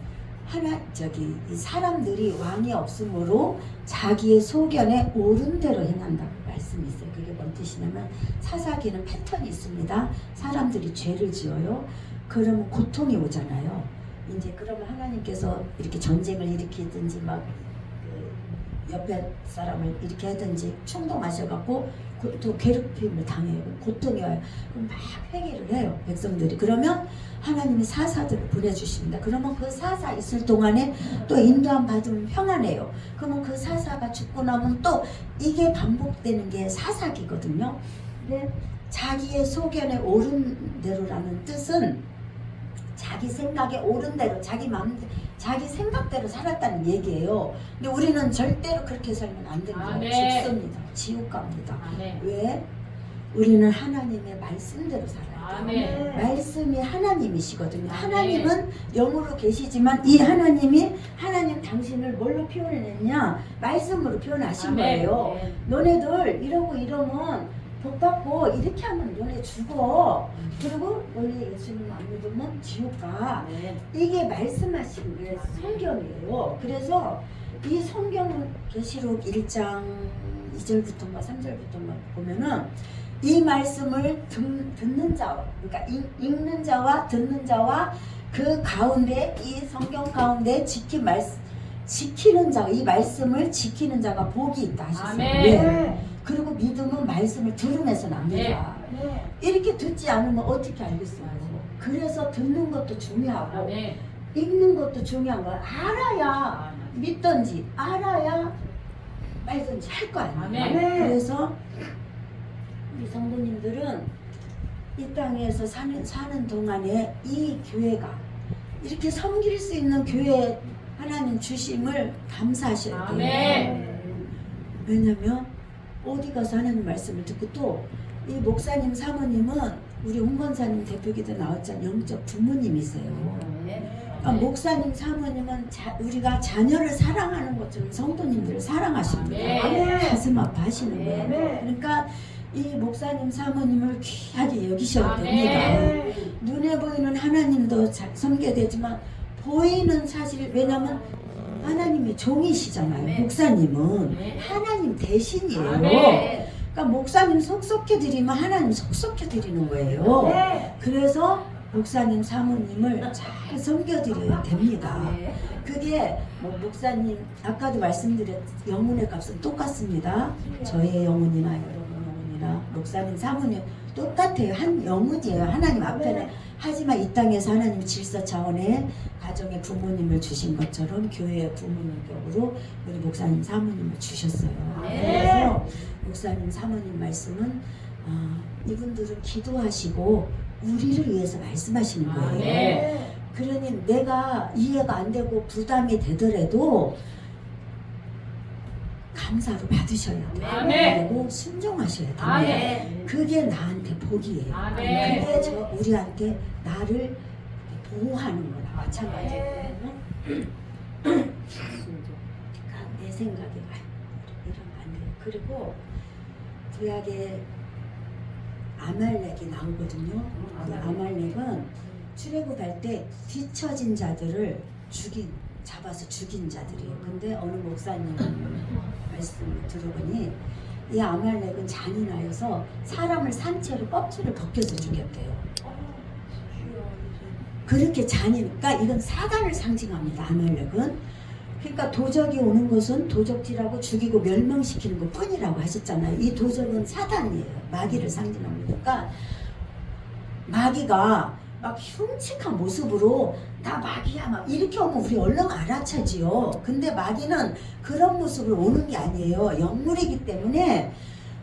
이 사람들이 왕이 없으므로 자기의 소견에 옳은 대로 행한다고 말씀이 있어요. 그게 뭔 뜻이냐면 사사기는 패턴이 있습니다. 사람들이 죄를 지어요. 그러면 고통이 오잖아요. 이제 그러면 하나님께서 이렇게 전쟁을 일으키든지 막 옆에 사람을 이렇게 하든지 충동하셔갖고 또 괴롭힘을 당해요. 고통이 와요. 그럼 막 회개를 해요. 백성들이. 그러면 하나님이 사사들을 보내주십니다. 그러면 그 사사 있을 동안에 또 인도함 받으면 평안해요. 그러면 그 사사가 죽고 나면 또 이게 반복되는 게 사사기거든요. 근데 자기의 소견에 옳은 대로라는 뜻은 자기 생각에 옳은 대로 자기 마음 자기 생각대로 살았다는 얘기예요. 근데 우리는 절대로 그렇게 살면 안 됩니다. 죽습니다. 지옥 갑니다. 왜? 우리는 하나님의 말씀대로 살아야 돼요. 말씀이 하나님이시거든요. 하나님은 영으로 계시지만 이 하나님 당신을 뭘로 표현했냐? 말씀으로 표현하신 거예요. 너네들 이러면 복 받고 이렇게 하면 너네 죽어. 그리고 너네 예수님 안 믿으면 지옥 가. 이게 말씀하신 게 성경이에요. 그래서 이 성경 계시록 1장 2절부터인가 3절부터인가 보면은 이 말씀을 듣는 자, 그러니까 읽는 자와 듣는 자와 그 가운데 이 성경 가운데 지키는 자, 이 말씀을 지키는 자가 복이 있다 하셨어요. 네. 그리고 믿음은 말씀을 들으면서 납니다. 이렇게 듣지 않으면 어떻게 알겠어요? 그래서 듣는 것도 중요하고 읽는 것도 중요한 거야. 알아야 믿든지 알아야 말든지 할 거 아니에요. 그래서 우리 성도님들은 이 땅에서 사는 동안에 이 교회가 이렇게 섬길 수 있는 교회 하나님 주심을 감사하셔야 돼요. 왜냐면 어디 가서 하나님 말씀을 듣고 또 이 목사님 사모님은 우리 홍건사님 대표기도 나왔잖아요. 영적 부모님이세요. 그러니까 목사님 사모님은 우리가 자녀를 사랑하는 것처럼 성도님들을 사랑하십니다. 가슴 아파하시는 거예요. 그러니까 이 목사님 사모님을 귀하게 여기셔야 됩니다. 눈에 보이는 하나님도 섬겨야 되지만 보이는 사실 왜냐면 하나님의 종이시잖아요. 목사님은 하나님 대신이에요. 그러니까 목사님 속속해 드리면 하나님 속속해 드리는 거예요. 그래서 목사님 사모님을 잘 섬겨드려야 됩니다. 네. 그게 뭐 목사님 아까도 말씀드렸 영혼의 값은 똑같습니다. 저의 영혼이나 여러분 영혼이나 목사님 사모님 똑같아요. 한 영혼이에요. 하나님 앞에는. 하지만 이 땅에서 하나님 질서 차원의 가정의 부모님을 주신 것처럼 교회의 부모님 격으로 우리 목사님 사모님을 주셨어요. 그래서 목사님 사모님 말씀은 이분들은 기도하시고 우리를 위해서 말씀하시는 거예요. 그러니 내가 이해가 안 되고 부담이 되더라도 감사로 받으셔야 돼요. 그리고 순종하셔야 돼요. 그게 나한테 복이에요. 그게 우리한테 나를 보호하는 거나 마찬가지예요. 내 생각에 이러면 안 돼요. 그리고 구약에 아말렉이 나오거든요. 그 아말렉은 출애굽할 때 뒤처진 자들을 잡아서 죽인 자들이에요. 근데 어느 목사님 말씀을 들어보니 이 아말렉은 잔인하여서 사람을 산채로 껍질을 벗겨서 죽였대요. 그렇게 그러니까 이건 사단을 상징합니다. 아말렉은. 그러니까 도적이 오는 것은 도적질하고 죽이고 멸망시키는 것 뿐이라고 하셨잖아요. 이 도적은 사단이에요. 마귀를 상징합니다. 그러니까 마귀가 막 흉측한 모습으로 나 마귀야 막 이렇게 오면 우리 얼른 알아차지요. 근데 마귀는 그런 모습으로 오는 게 아니에요. 영물이기 때문에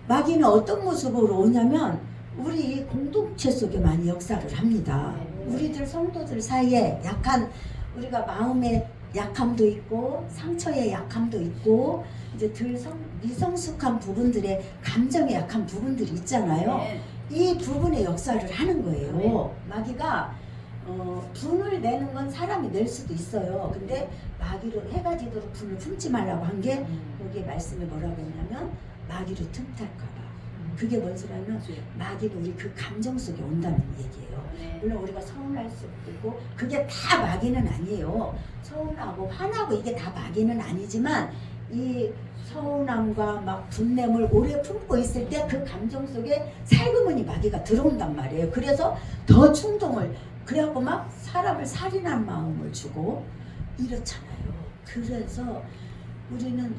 마귀는 어떤 모습으로 오냐면 우리 공동체 속에 많이 역사를 합니다. 우리들 성도들 사이에 약한 우리가 마음의 약함도 있고 상처의 약함도 있고 이제 미성숙한 부분들의 감정의 약한 부분들이 있잖아요. 이 부분의 역사를 하는 거예요. 마귀가 분을 내는 건 사람이 낼 수도 있어요. 근데 마귀로 해가 지도록 분을 품지 말라고 한 게 여기 말씀에 뭐라고 했냐면 마귀로 틈탈까봐. 그게 뭔 소리냐면 마귀는 우리 그 감정 속에 온다는 얘기예요. 물론 우리가 서운할 수도 있고 그게 다 마귀는 아니에요. 서운하고 화나고 이게 다 마귀는 아니지만 이 서운함과 막 분냄을 오래 품고 있을 때 그 감정 속에 살그머니 마귀가 들어온단 말이에요. 그래서 더 충동을 그래갖고 막 사람을 살인한 마음을 주고 이렇잖아요. 그래서 우리는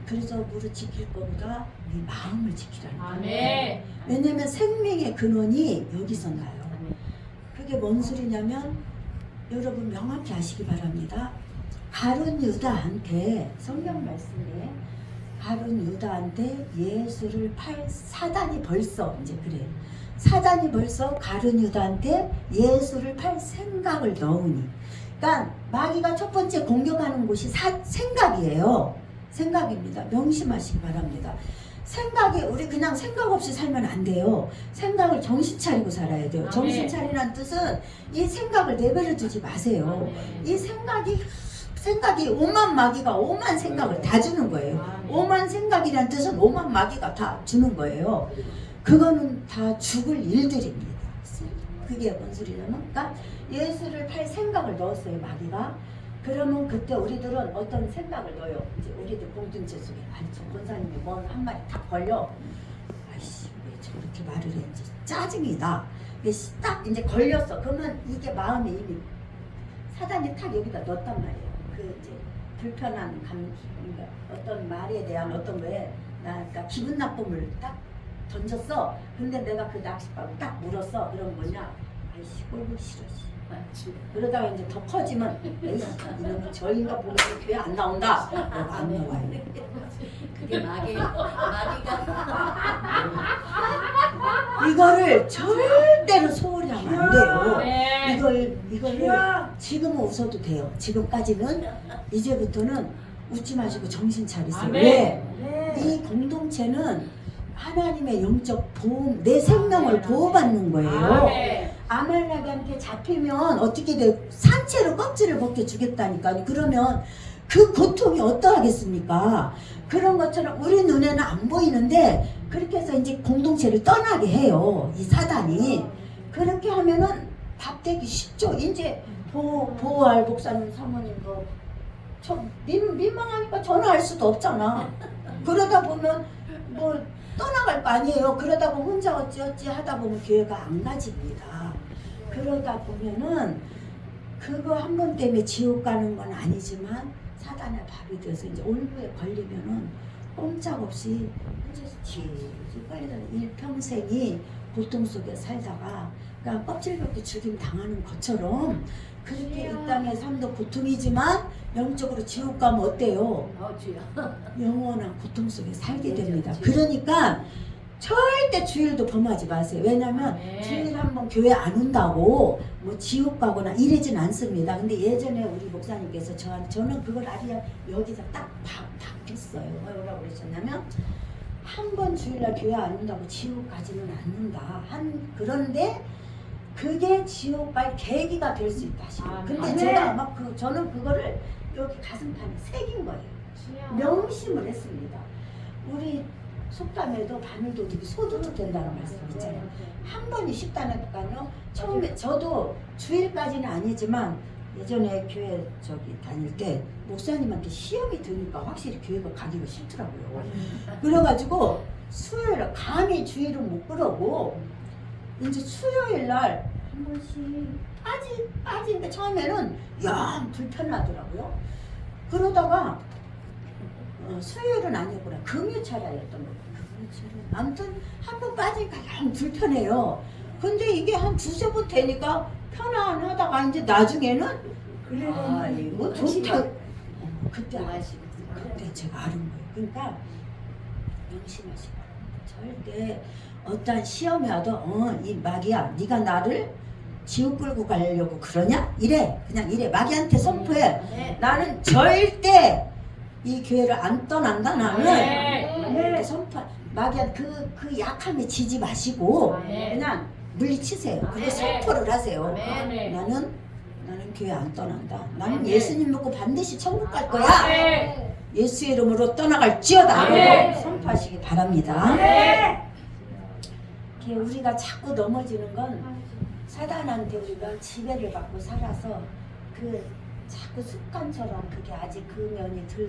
무릇 지킬 것보다 네 마음을 지키라는 거예요. 왜냐면 생명의 근원이 여기서 나요. 그게 뭔 소리냐면 여러분 명확히 아시기 바랍니다. 가룟 유다한테 성경 말씀에 가룟 유다한테 예수를 팔 사단이 벌써 이제 그래요. 사단이 벌써 가룟 유다한테 예수를 팔 생각을 넣으니, 그러니까 마귀가 첫 번째 공격하는 곳이 생각이에요. 생각입니다. 명심하시기 바랍니다. 생각이 우리 그냥 생각 없이 살면 안 돼요. 생각을 정신 차리고 살아야 돼요. 정신 차리라는 뜻은 이 생각을 내버려 두지 마세요. 이 생각이 오만 마귀가 오만 생각을 다 주는 거예요. 오만 생각이란 뜻은 오만 마귀가 다 주는 거예요. 그거는 다 죽을 일들입니다. 그게 뭔 소리냐면, 그러니까 예수를 팔 생각을 넣었어요, 마귀가. 그러면 그때 우리들은 어떤 생각을 넣어요. 이제 우리들 공동체 속에 아니 저 권사님이 뭐 한 마리 딱 걸려. 아이씨 왜 저렇게 말을 했지? 짜증이 나. 딱 이제 걸렸어. 그러면 이게 마음에 이미 사단이 딱 여기다 넣었단 말이에요. 그 이제 불편한 그러니까 어떤 말에 대한 어떤 거에 그러니까 기분 나쁨을 딱 던졌어. 근데 내가 그 낚싯바로 딱 물었어. 그럼 뭐냐? 아이씨 꼴보기 싫어. 그러다가 이제 더 커지면 에이 이놈의 저 인간 보면 교회 안 나온다. 안 나와요. 그게 마귀가 이거를 절대로 소홀히 하면 안 돼요. 이거를 지금은 웃어도 돼요. 지금까지는. 이제부터는 웃지 마시고 정신 차리세요. 왜? 이 공동체는 하나님의 영적 보호, 내 생명을 보호받는 거예요. 아말렉한테 잡히면 어떻게 돼? 산채로 껍질을 벗겨 주겠다니까요. 그러면 그 고통이 어떠하겠습니까? 그런 것처럼 우리 눈에는 안 보이는데 그렇게 해서 이제 공동체를 떠나게 해요. 이 사단이. 그렇게 하면은 답되기 쉽죠. 이제 보호할 목사님 사모님도 민망하니까 전화할 수도 없잖아. 그러다 보면 뭐 떠나갈 거 아니에요. 그러다 보면 혼자 어찌어찌 하다 보면 교회가 안 가집니다. 그러다 보면은 그거 한 번 때문에 지옥 가는 건 아니지만 사단의 밥이 돼서 이제 올무에 걸리면은 꼼짝없이 이제 지지 걸리는 일평생이 고통 속에 살다가 그러니까 껍질 벗기 죽임 당하는 것처럼 그렇게 이 땅의 삶도 고통이지만 영적으로 지옥 가면 어때요? 주여. 영원한 고통 속에 살게 그렇죠, 됩니다. 그렇죠. 그러니까 절대 주일도 범하지 마세요. 왜냐면 네. 주일 한번 교회 안 온다고 뭐 지옥 가거나 이러진 않습니다. 근데 예전에 우리 목사님께서 저는 그걸 아주 여기다 딱 박혔어요. 뭐라고 그러셨냐면 한 번 주일날 교회 안 온다고 지옥 가지는 않는다. 그런데 그게 지옥 갈 계기가 될 수 있다. 근데 네. 제가 막 저는 그거를 여기 가슴판에 새긴 거예요. 명심을 했습니다. 우리 속담에도 바늘도둑이 소도둑 된다는 말씀 있잖아요. 한 번이 쉽다니까요. 처음에 저도 주일까지는 아니지만 예전에 교회 다닐 때 목사님한테 시험이 드니까 확실히 교회가 가기가 싫더라고요. 그래가지고 수요일 감히 주일은 못 그러고 이제 수요일 날 한 번씩 빠지는데 처음에는 영 불편하더라고요. 그러다가 수요일은 아니었구나. 금요차례였던 거예요. 아무튼 한 번 빠지니까 영 불편해요. 근데 이게 한 두세 번 되니까 편안하다가 이제 나중에는 이거 좋다. 그때 제가 아는 거예요. 그러니까 명심하시고 절대 어떠한 시험이 와도 이 마귀야 네가 나를 지옥 끌고 가려고 그러냐? 그냥 이래 마귀한테 선포해. 네. 나는 절대 이 교회를 안 떠난다. 나는 네. 선포. 마귀한테 그 약함에 지지 마시고 네. 그냥 물리치세요. 그거 네. 선포를 하세요. 네. 나는 교회 안 떠난다. 나는 네. 예수님 믿고 반드시 천국 갈 거야. 네. 예수의 이름으로 떠나갈지어다. 네. 선포하시기 바랍니다. 네. 이렇게 우리가 자꾸 넘어지는 건 사단한테 우리가 지배를 받고 살아서 자꾸 습관처럼 그게 아직 그 면이 덜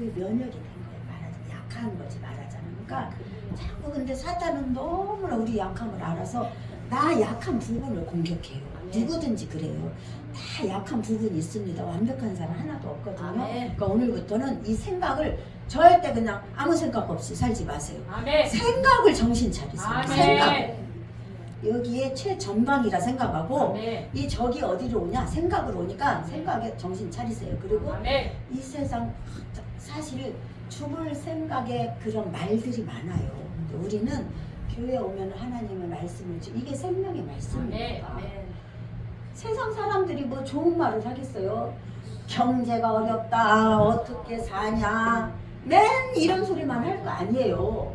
면역이 된 거예요. 말하자면 약한 거지 말하자면. 그러니까 자꾸 근데 사단은 너무나 우리 약함을 알아서 나 약한 부분을 공격해요. 누구든지 그래요. 다 약한 부분이 있습니다. 완벽한 사람 하나도 없거든요. 그러니까 오늘부터는 이 생각을 절대 그냥 아무 생각 없이 살지 마세요. 생각을 정신 차리세요. 생각. 여기에 최전방이라 생각하고 이 적이 어디로 오냐? 생각으로 오니까 생각에 정신 차리세요. 그리고 이 세상 사실 죽을 생각에 그런 말들이 많아요. 근데 우리는 교회 오면 하나님의 말씀을 이게 생명의 말씀입니다. 세상 사람들이 뭐 좋은 말을 하겠어요. 경제가 어렵다. 어떻게 사냐. 맨 이런 소리만 할 거 아니에요.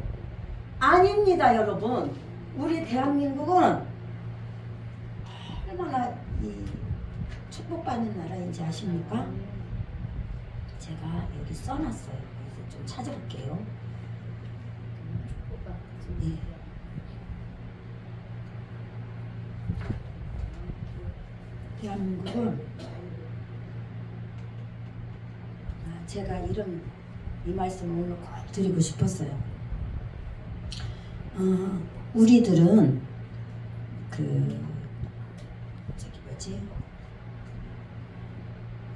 아닙니다, 여러분. 우리 대한민국은 얼마나 이 축복받는 나라인지 아십니까? 제가 여기 써놨어요. 그래서 좀 찾아볼게요. 예. 대한민국은 제가 이 말씀을 오늘 꼭 드리고 싶었어요. 우리들은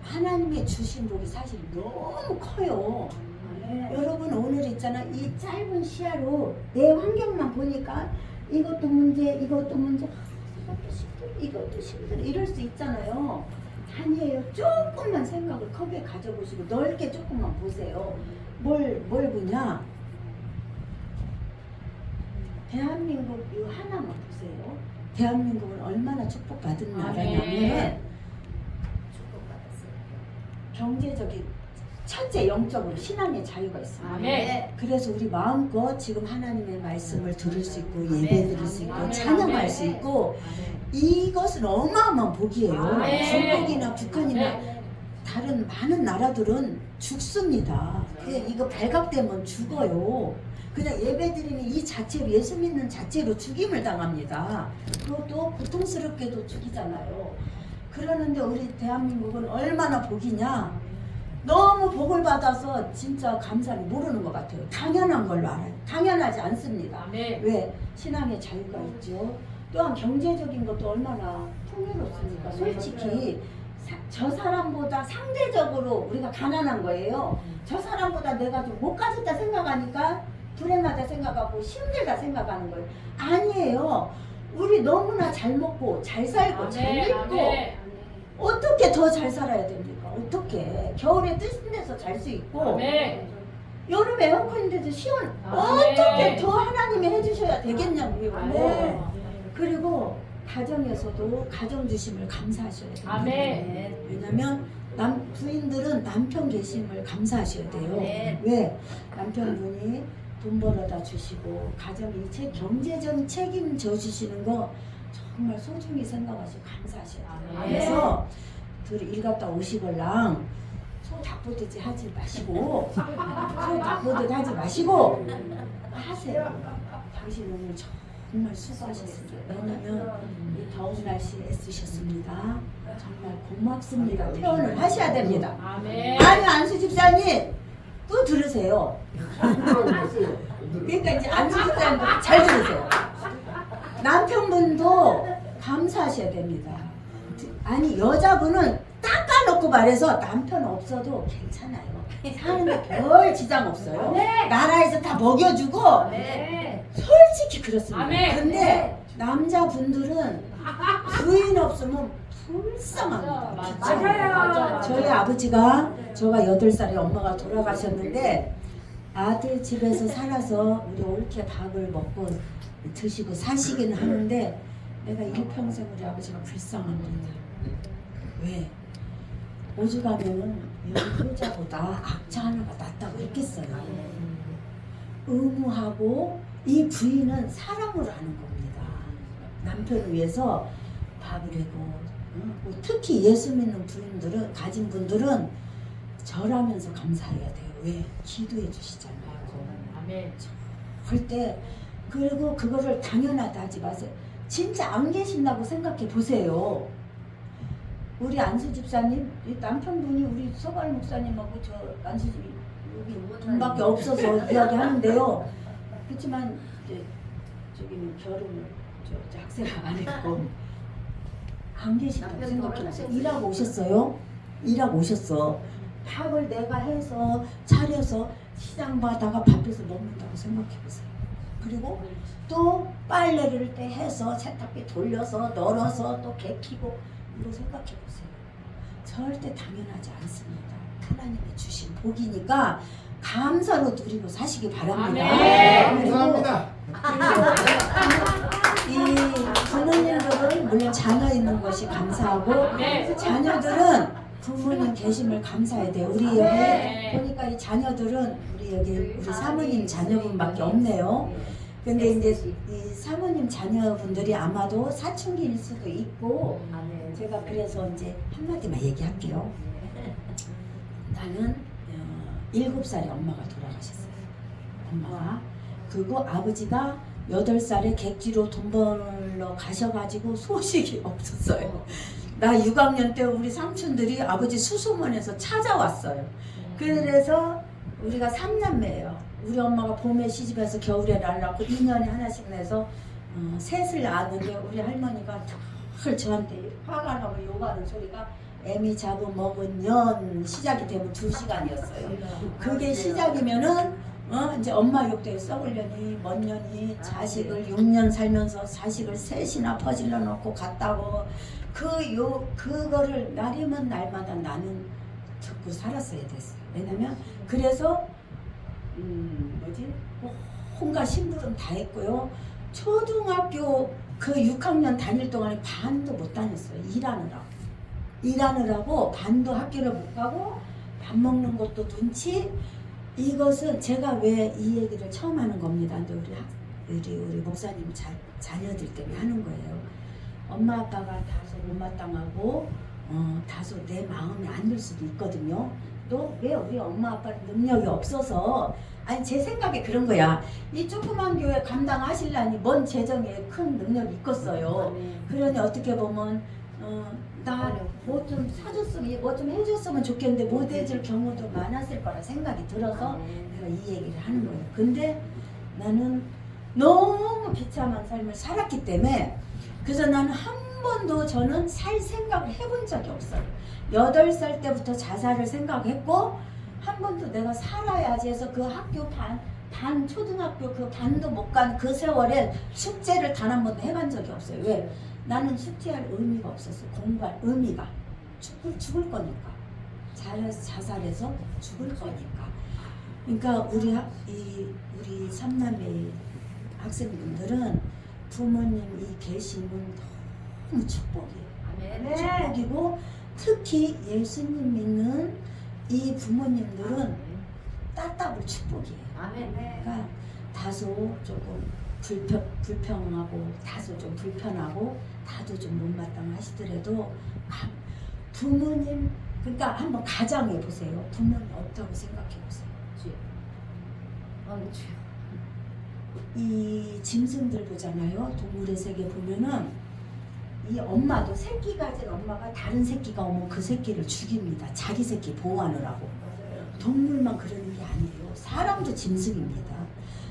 하나님의 주신 복이 사실 너무 커요. 여러분 오늘 있잖아 이 짧은 시야로 내 환경만 보니까 이것도 문제 이것도 힘들어 이럴 수 있잖아요. 아니에요. 조금만 생각을 크게 가져보시고 넓게 조금만 보세요. 뭘 보냐? 대한민국 이 하나만 보세요. 대한민국은 얼마나 축복받은 나라냐면 경제적인 첫째 영적으로 신앙의 자유가 있습니다. 그래서 우리 마음껏 지금 하나님의 말씀을 들을 수 있고 예배 드릴 수 있고 찬양할 수 있고 이것은 어마어마한 복이에요. 중국이나 북한이나 다른 많은 나라들은 죽습니다. 이거 발각되면 죽어요. 그냥 예배 드리는 이 자체로 예수 믿는 자체로 죽임을 당합니다. 그것도 고통스럽게도 죽이잖아요. 그러는데 우리 대한민국은 얼마나 복이냐. 너무 복을 받아서 진짜 감사를 모르는 것 같아요. 당연한 걸로 알아요. 당연하지 않습니다. 왜? 신앙의 자유가 있죠. 또한 경제적인 것도 얼마나 풍요롭습니까? 솔직히 저 사람보다 상대적으로 우리가 가난한 거예요. 저 사람보다 내가 좀 못 가졌다 생각하니까 불행하다 생각하고 힘들다 생각하는 거예요. 아니에요. 우리 너무나 잘 먹고 잘 살고 잘 입고 어떻게 더 잘 살아야 됩니까? 어떻게 겨울에 뜨신 데서 잘 수 있고 여름에 에어컨인데도 시원 어떻게 더 하나님이 해주셔야 되겠냐고요. 그리고 가정에서도 가정 주심을 감사하셔야 돼요. 왜냐면 부인들은 남편 계심을 감사하셔야 돼요. 왜? 남편분이 돈 벌어다 주시고 가정 일체 경제적 책임져 주시는 거 정말 소중히 생각하시고 감사하셔야 돼요. 그래서 둘이 일 갔다 오시걸랑 소 닭보듯이 하지 마시고 소 닭보듯 하지 마시고 하세요. 당신 오늘 정말 수고하셨습니다. 왜냐면 이 더운 날씨에 애쓰셨습니다. 정말 고맙습니다. 표현을 하셔야 됩니다. 아니 안수 집사님 또 들으세요. 그러니까 이제 안수 집사님도 잘 들으세요. 남편분도 감사하셔야 됩니다. 아니 여자분은 닦아놓고 말해서 남편 없어도 괜찮아요. 사는데 별 지장 없어요. 나라에서 다 먹여주고 솔직히 그렇습니다. 근데 남자분들은 부인 없으면 불쌍합니다. 맞아요. 저희 아버지가 저가 8살에 엄마가 돌아가셨는데 아들 집에서 살아서 우리 옳게 밥을 먹고 드시고 사시기는 하는데 내가 일평생 우리 아버지가 불쌍합니다. 왜? 오죽하면 효자보다 악자 하나가 낫다고 했겠어요. 의무하고 이 부인은 사랑으로 하는 겁니다. 남편을 위해서 밥을 해고 특히 예수 믿는 부인들은 가진 분들은 절하면서 감사해야 돼요. 왜? 기도해 주시잖아요. 절대 그리고 그거를 당연하다 하지 마세요. 진짜 안 계신다고 생각해 보세요. 우리 안수 집사님, 남편분이 우리 서발 목사님하고 저 안수 집이 여기 돈밖에 없어서 이야기하는데요. 그렇지만 이제 저기는 결혼을 저 학생을 안 했고 안 계신다고 생각해 보세요. 일하고 오셨어요? 일하고 오셨어. 밥을 내가 해서 차려서 시장 가다가 밥해서 먹는다고 생각해 보세요. 그리고 또 빨래를 때 해서 세탁기 돌려서 널어서 또 개키고 이거 생각해 보세요. 절대 당연하지 않습니다. 하나님이 주신 복이니까 감사로 누리고 사시기 바랍니다. 감사합니다. 이 부모님들은 물론 자녀 있는 것이 감사하고 자녀들은 부모님 계심을 감사해야 돼요. 우리 여기 보니까 이 자녀들은 우리 여기 우리 사모님 자녀분밖에 없네요. 근데 이제 이 사모님 자녀분들이 아마도 사춘기일 수도 있고 제가 그래서 이제 한마디만 얘기할게요. 나는 7살에 엄마가 돌아가셨어요. 엄마가. 그리고 아버지가 8살에 객지로 돈 벌러 가셔가지고 소식이 없었어요. 나 6학년 때 우리 삼촌들이 아버지 수소문에서 찾아왔어요. 그래서 우리가 3남매예요. 우리 엄마가 봄에 시집해서 겨울에 날 낳고 2년에 하나씩 내서 셋을 낳았는데 우리 할머니가 늘 저한테 화가 나고 욕하는 소리가 애미 잡은 먹은 년 시작이 되면 2시간이었어요. 그게 시작이면은 이제 엄마 욕대에 썩으려니 뭔 년이 자식을 6년 살면서 자식을 셋이나 퍼질러 놓고 갔다고 그거를 날이면 날마다 나는 듣고 살았어야 됐어요. 왜냐면 그래서 혼가 심부름 다 했고요. 초등학교 그 6학년 다닐 동안에 반도 못 다녔어요. 일하느라고 반도 학교를 못 가고 밥 먹는 것도 눈치. 이것은 제가 왜 이 얘기를 처음 하는 겁니다. 근데 우리 목사님 자녀들 때문에 하는 거예요. 엄마 아빠가 다소 못마땅하고 다소 내 마음에 안 들 수도 있거든요. 또 왜 우리 엄마 아빠는 능력이 없어서 아니 제 생각에 그런 거야. 이 조그만 교회 감당하시려니 뭔 재정에 큰 능력이 있겠어요. 그러니 어떻게 보면 나 뭐 좀 사줬으면 뭐 좀 해줬으면 좋겠는데 못 해줄 경우도 많았을 거라 생각이 들어서 내가 이 얘기를 하는 거예요. 근데 나는 너무 비참한 삶을 살았기 때문에 그래서 나는 한 번도 저는 살 생각을 해본 적이 없어요. 8살 때부터 자살을 생각했고 한 번도 내가 살아야지 해서 그 학교 반 초등학교 그 반도 못 간 그 세월에 숙제를 단 한 번도 해본 적이 없어요. 왜? 나는 숙제할 의미가 없었어. 공부할 의미가 죽을 거니까. 자살해서 죽을 거니까. 그러니까 우리 삼남매 학생분들은 부모님이 계시는 너무 축복이에요. 아멘. 축복이고 특히 예수님 믿는 이 부모님들은 따따블 축복이에요. 아멘. 그러니까 다소 조금 불평하고 다소 좀 불편하고 다소 좀 못마땅하시더라도 부모님 그러니까 한번 가정해 보세요. 부모님 어떻다고 생각해 보세요. 주여. 이 짐승들 보잖아요. 동물의 세계 보면은 이 엄마도 새끼 가진 엄마가 다른 새끼가 오면 그 새끼를 죽입니다. 자기 새끼 보호하느라고. 동물만 그러는 게 아니에요. 사람도 짐승입니다.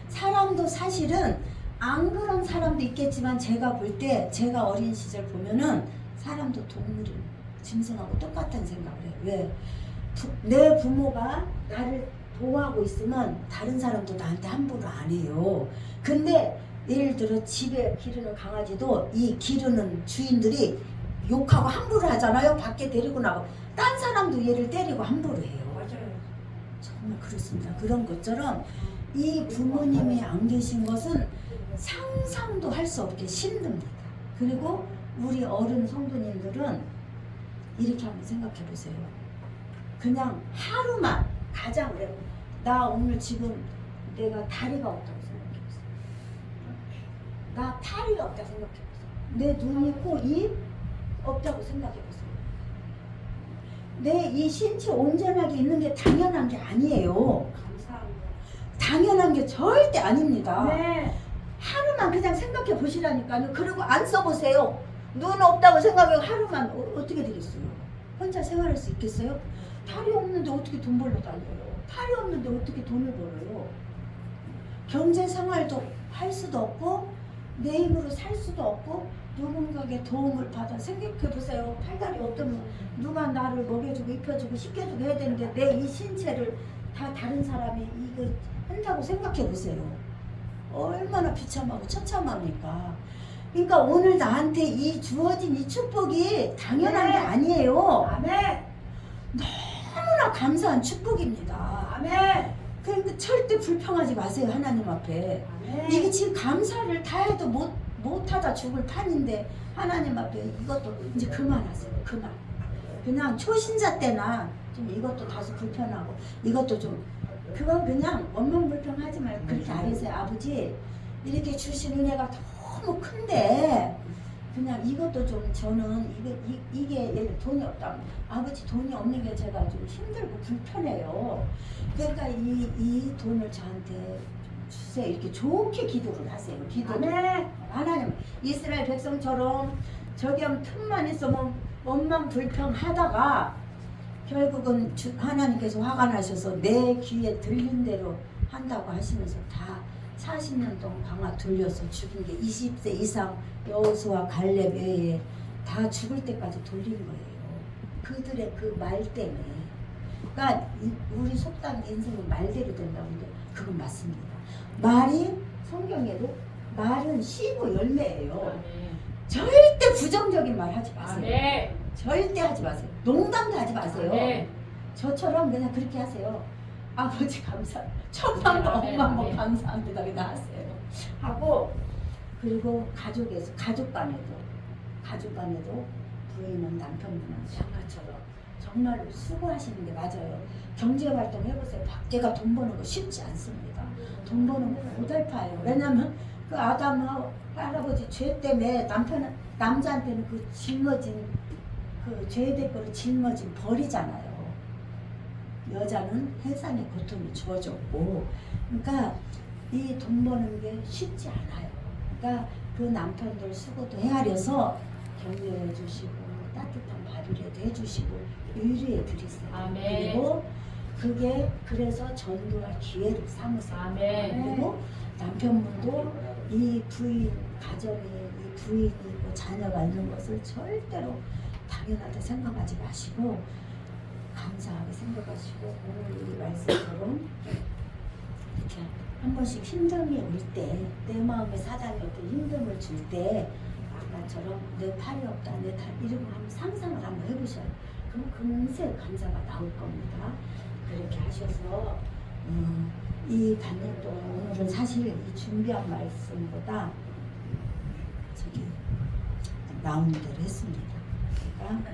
사람도 사실은 안 그런 사람도 있겠지만 제가 볼 때 제가 어린 시절 보면은 사람도 동물이 짐승하고 똑같다는 생각을 해요. 왜? 내 부모가 나를 보호하고 있으면 다른 사람도 나한테 함부로 안 해요. 근데 예를 들어 집에 기르는 강아지도 이 기르는 주인들이 욕하고 함부로 하잖아요. 밖에 데리고 나가고 딴 사람도 얘를 때리고 함부로 해요. 맞아요. 정말 그렇습니다. 그런 것처럼 이 부모님이 안 계신 것은 상상도 할 수 없게 힘듭니다. 그리고 우리 어른 성도님들은 이렇게 한번 생각해 보세요. 그냥 하루만 가장 그래. 나 오늘 지금 내가 다리가 없다고 생각해 보세요. 나 팔이 없다고 생각해 보세요. 내 눈이 있고 입 없다고 생각해 보세요. 내 이 신체 온전하게 있는 게 당연한 게 아니에요. 감사합니다. 당연한 게 절대 아닙니다. 네. 하루만 그냥 생각해 보시라니까요. 그리고 안 써보세요. 눈 없다고 생각하고 하루만 어떻게 되겠어요? 혼자 생활할 수 있겠어요? 팔이 없는데 어떻게 돈 벌러 다녀요? 팔이 없는데 어떻게 돈을 벌어요? 경제 생활도 할 수도 없고 내 힘으로 살 수도 없고 누군가의 도움을 받아 생각해 보세요. 팔다리 없다면 누가 나를 먹여주고 입혀주고 씻겨주고 해야 되는데 내 이 신체를 다 다른 사람이 이거 한다고 생각해 보세요. 얼마나 비참하고 처참합니까? 그러니까 오늘 나한테 이 주어진 이 축복이 당연한 게 아니에요. 아멘. 너무나 감사한 축복입니다. 아멘. 그러니까 절대 불평하지 마세요. 하나님 앞에. 아멘. 이게 지금 감사를 다 해도 못하다 죽을 판인데 하나님 앞에 이것도 이제 그만하세요. 그만. 그냥 초신자 때나 좀 이것도 다소 불편하고 이것도 좀 그건 그냥 원망불평하지 말고 그렇게 알으세요. 아버지 이렇게 주신 은혜가 너무 큰데 그냥 이것도 좀 저는 이게 예를 돈이 없다면 아버지 돈이 없는 게 제가 좀 힘들고 불편해요. 그러니까 이 돈을 저한테 주세요. 이렇게 좋게 기도를 하세요. 기도를. 아멘. 하나님 이스라엘 백성처럼 저기 하면 틈만 있으면 원망 불평하다가 결국은 하나님께서 화가 나셔서 내 귀에 들린 대로 한다고 하시면서 다 40년 동안 강화 돌려서 죽인 게 20세 이상 여호수아 갈렙 외에 다 죽을 때까지 돌린 거예요. 그들의 그 말 때문에. 그러니까 우리 속담 인생은 말대로 된다는데 그건 맞습니다. 말이 성경에도 말은 씨고 열매예요. 절대 부정적인 말 하지 마세요. 아멘. 절대 하지 마세요. 농담도 하지 마세요. 아멘. 저처럼 그냥 그렇게 하세요. 아버지 감사. 천만 번, 억만 번 감사합니다. 그냥 하세요. 하고 그리고 가족 간에도 부인은 남편분은 장가처럼 정말 수고하시는 게 맞아요. 경제 활동 해보세요. 밖에가 돈 버는 거 쉽지 않습니다. 돈 버는 거 고달파요. 왜냐면 그 아담 할아버지 죄 때문에 남자한테는 그 짊어진 그 죄의 거를 짊어진 벌이잖아요. 여자는 해산의 고통이 주어졌고, 그러니까 이 돈 버는 게 쉽지 않아요. 그러니까 그 남편들 수고도 헤아려서 격려해 주시고 따뜻한 밥이라도 해주시고 위로해 드리세요. 아멘. 그리고 그게 그래서 전도할 기회를 삼으세요. 아멘. 그리고 남편분도 이 부인 가정에 이 부인이 있고 자녀가 있는 것을 절대로 당연하다 생각하지 마시고 감사하게 생각하시고 오늘 이 말씀처럼 이렇게 한 번씩 힘듦이 올 때 내 마음에 사단이 어떤 힘듦을 줄 때 아까처럼 내 팔이 없다 내 다리 이런 거 한번 상상을 한번 해보셔요. 그럼 금세 감사가 나올 겁니다. 그렇게 하셔서 이 반년 동안 오늘은 사실 이 준비한 말씀보다 저기 나오는 대로 했습니다. 그러니까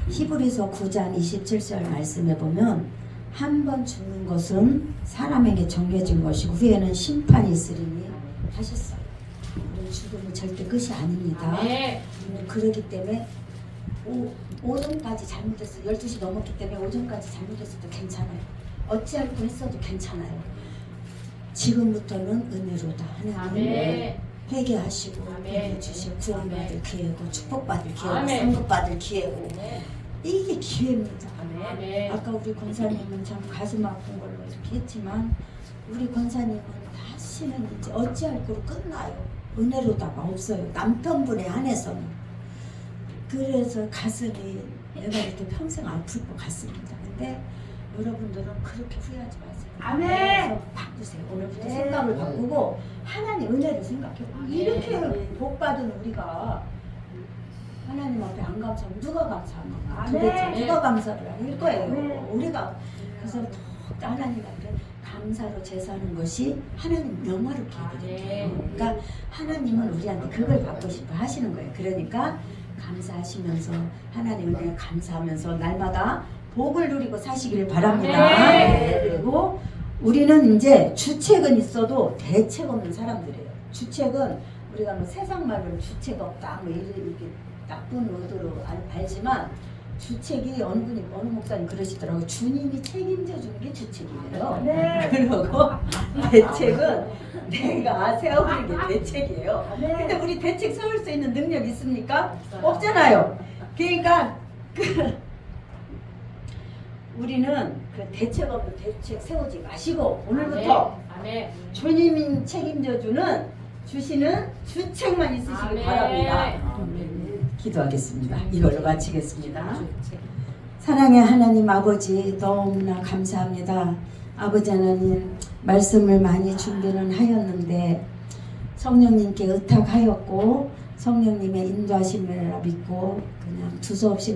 히브리서 9장 27절 말씀에 보면 한 번 죽는 것은 사람에게 정해진 것이고 후에는 심판이 있으리니 하셨어요. 우리 죽음은 절대 끝이 아닙니다. 그렇기 때문에 오전까지 잘못했어 12시 넘었기 때문에 오전까지 잘못했어도 괜찮아요. 어찌할 뻔했어도 괜찮아요. 지금부터는 은혜로다. 하나님 회개하시고 은혜 주시고 구원받을 기회고 축복받을 기회고 상급받을 기회고 이게 기회입니다. 아까 우리 권사님은 참 가슴 아픈 걸로 이렇게 했지만 우리 권사님은 다시는 이제 어찌할 거로 끝나요. 은혜로다가 없어요. 남편분에 한해서는. 그래서 가슴이 내가 이렇게 평생 아플 것 같습니다. 근데 여러분들은 그렇게 후회하지 마세요. 그래서 바꾸세요. 오늘부터 생각을 바꾸고 하나님 은혜를 생각해요. 이렇게 복 받은 우리가 하나님 앞에 안 감사하면 누가 감사합니까? 도대체 누가 감사를 할 거예요? 우리가 그래서 더 하나님한테 감사로 제사하는 것이 하나님 영화롭게 해드릴게요. 그러니까 하나님은 우리한테 그걸 받고 싶어 하시는 거예요. 그러니까 감사하시면서 하나님 은혜에 감사하면서 날마다 복을 누리고 사시길 바랍니다. 그리고 우리는 이제 주책은 있어도 대책 없는 사람들이에요. 주책은 우리가 뭐 세상 말로 주책 없다 뭐 이렇게 나쁜 의도로 알지만 주책이 어느 분이 어느 목사님 그러시더라고요. 주님이 책임져 주는 게 주책이에요. 그리고 대책은 내가 세우는 게 대책이에요. 근데 우리 대책 세울 수 있는 능력 있습니까? 없잖아요. 그러니까 우리는 그 대책 없는 대책 세우지 마시고 오늘부터 주님이 책임져 주시는 주책만 있으시길 바랍니다. 기도하겠습니다. 이걸로 마치겠습니다. 사랑의 하나님 아버지 너무나 감사합니다. 아버지 하나님 말씀을 많이 준비는 하였는데 성령님께 의탁하였고 성령님의 인도하심을 믿고 그냥 두서없이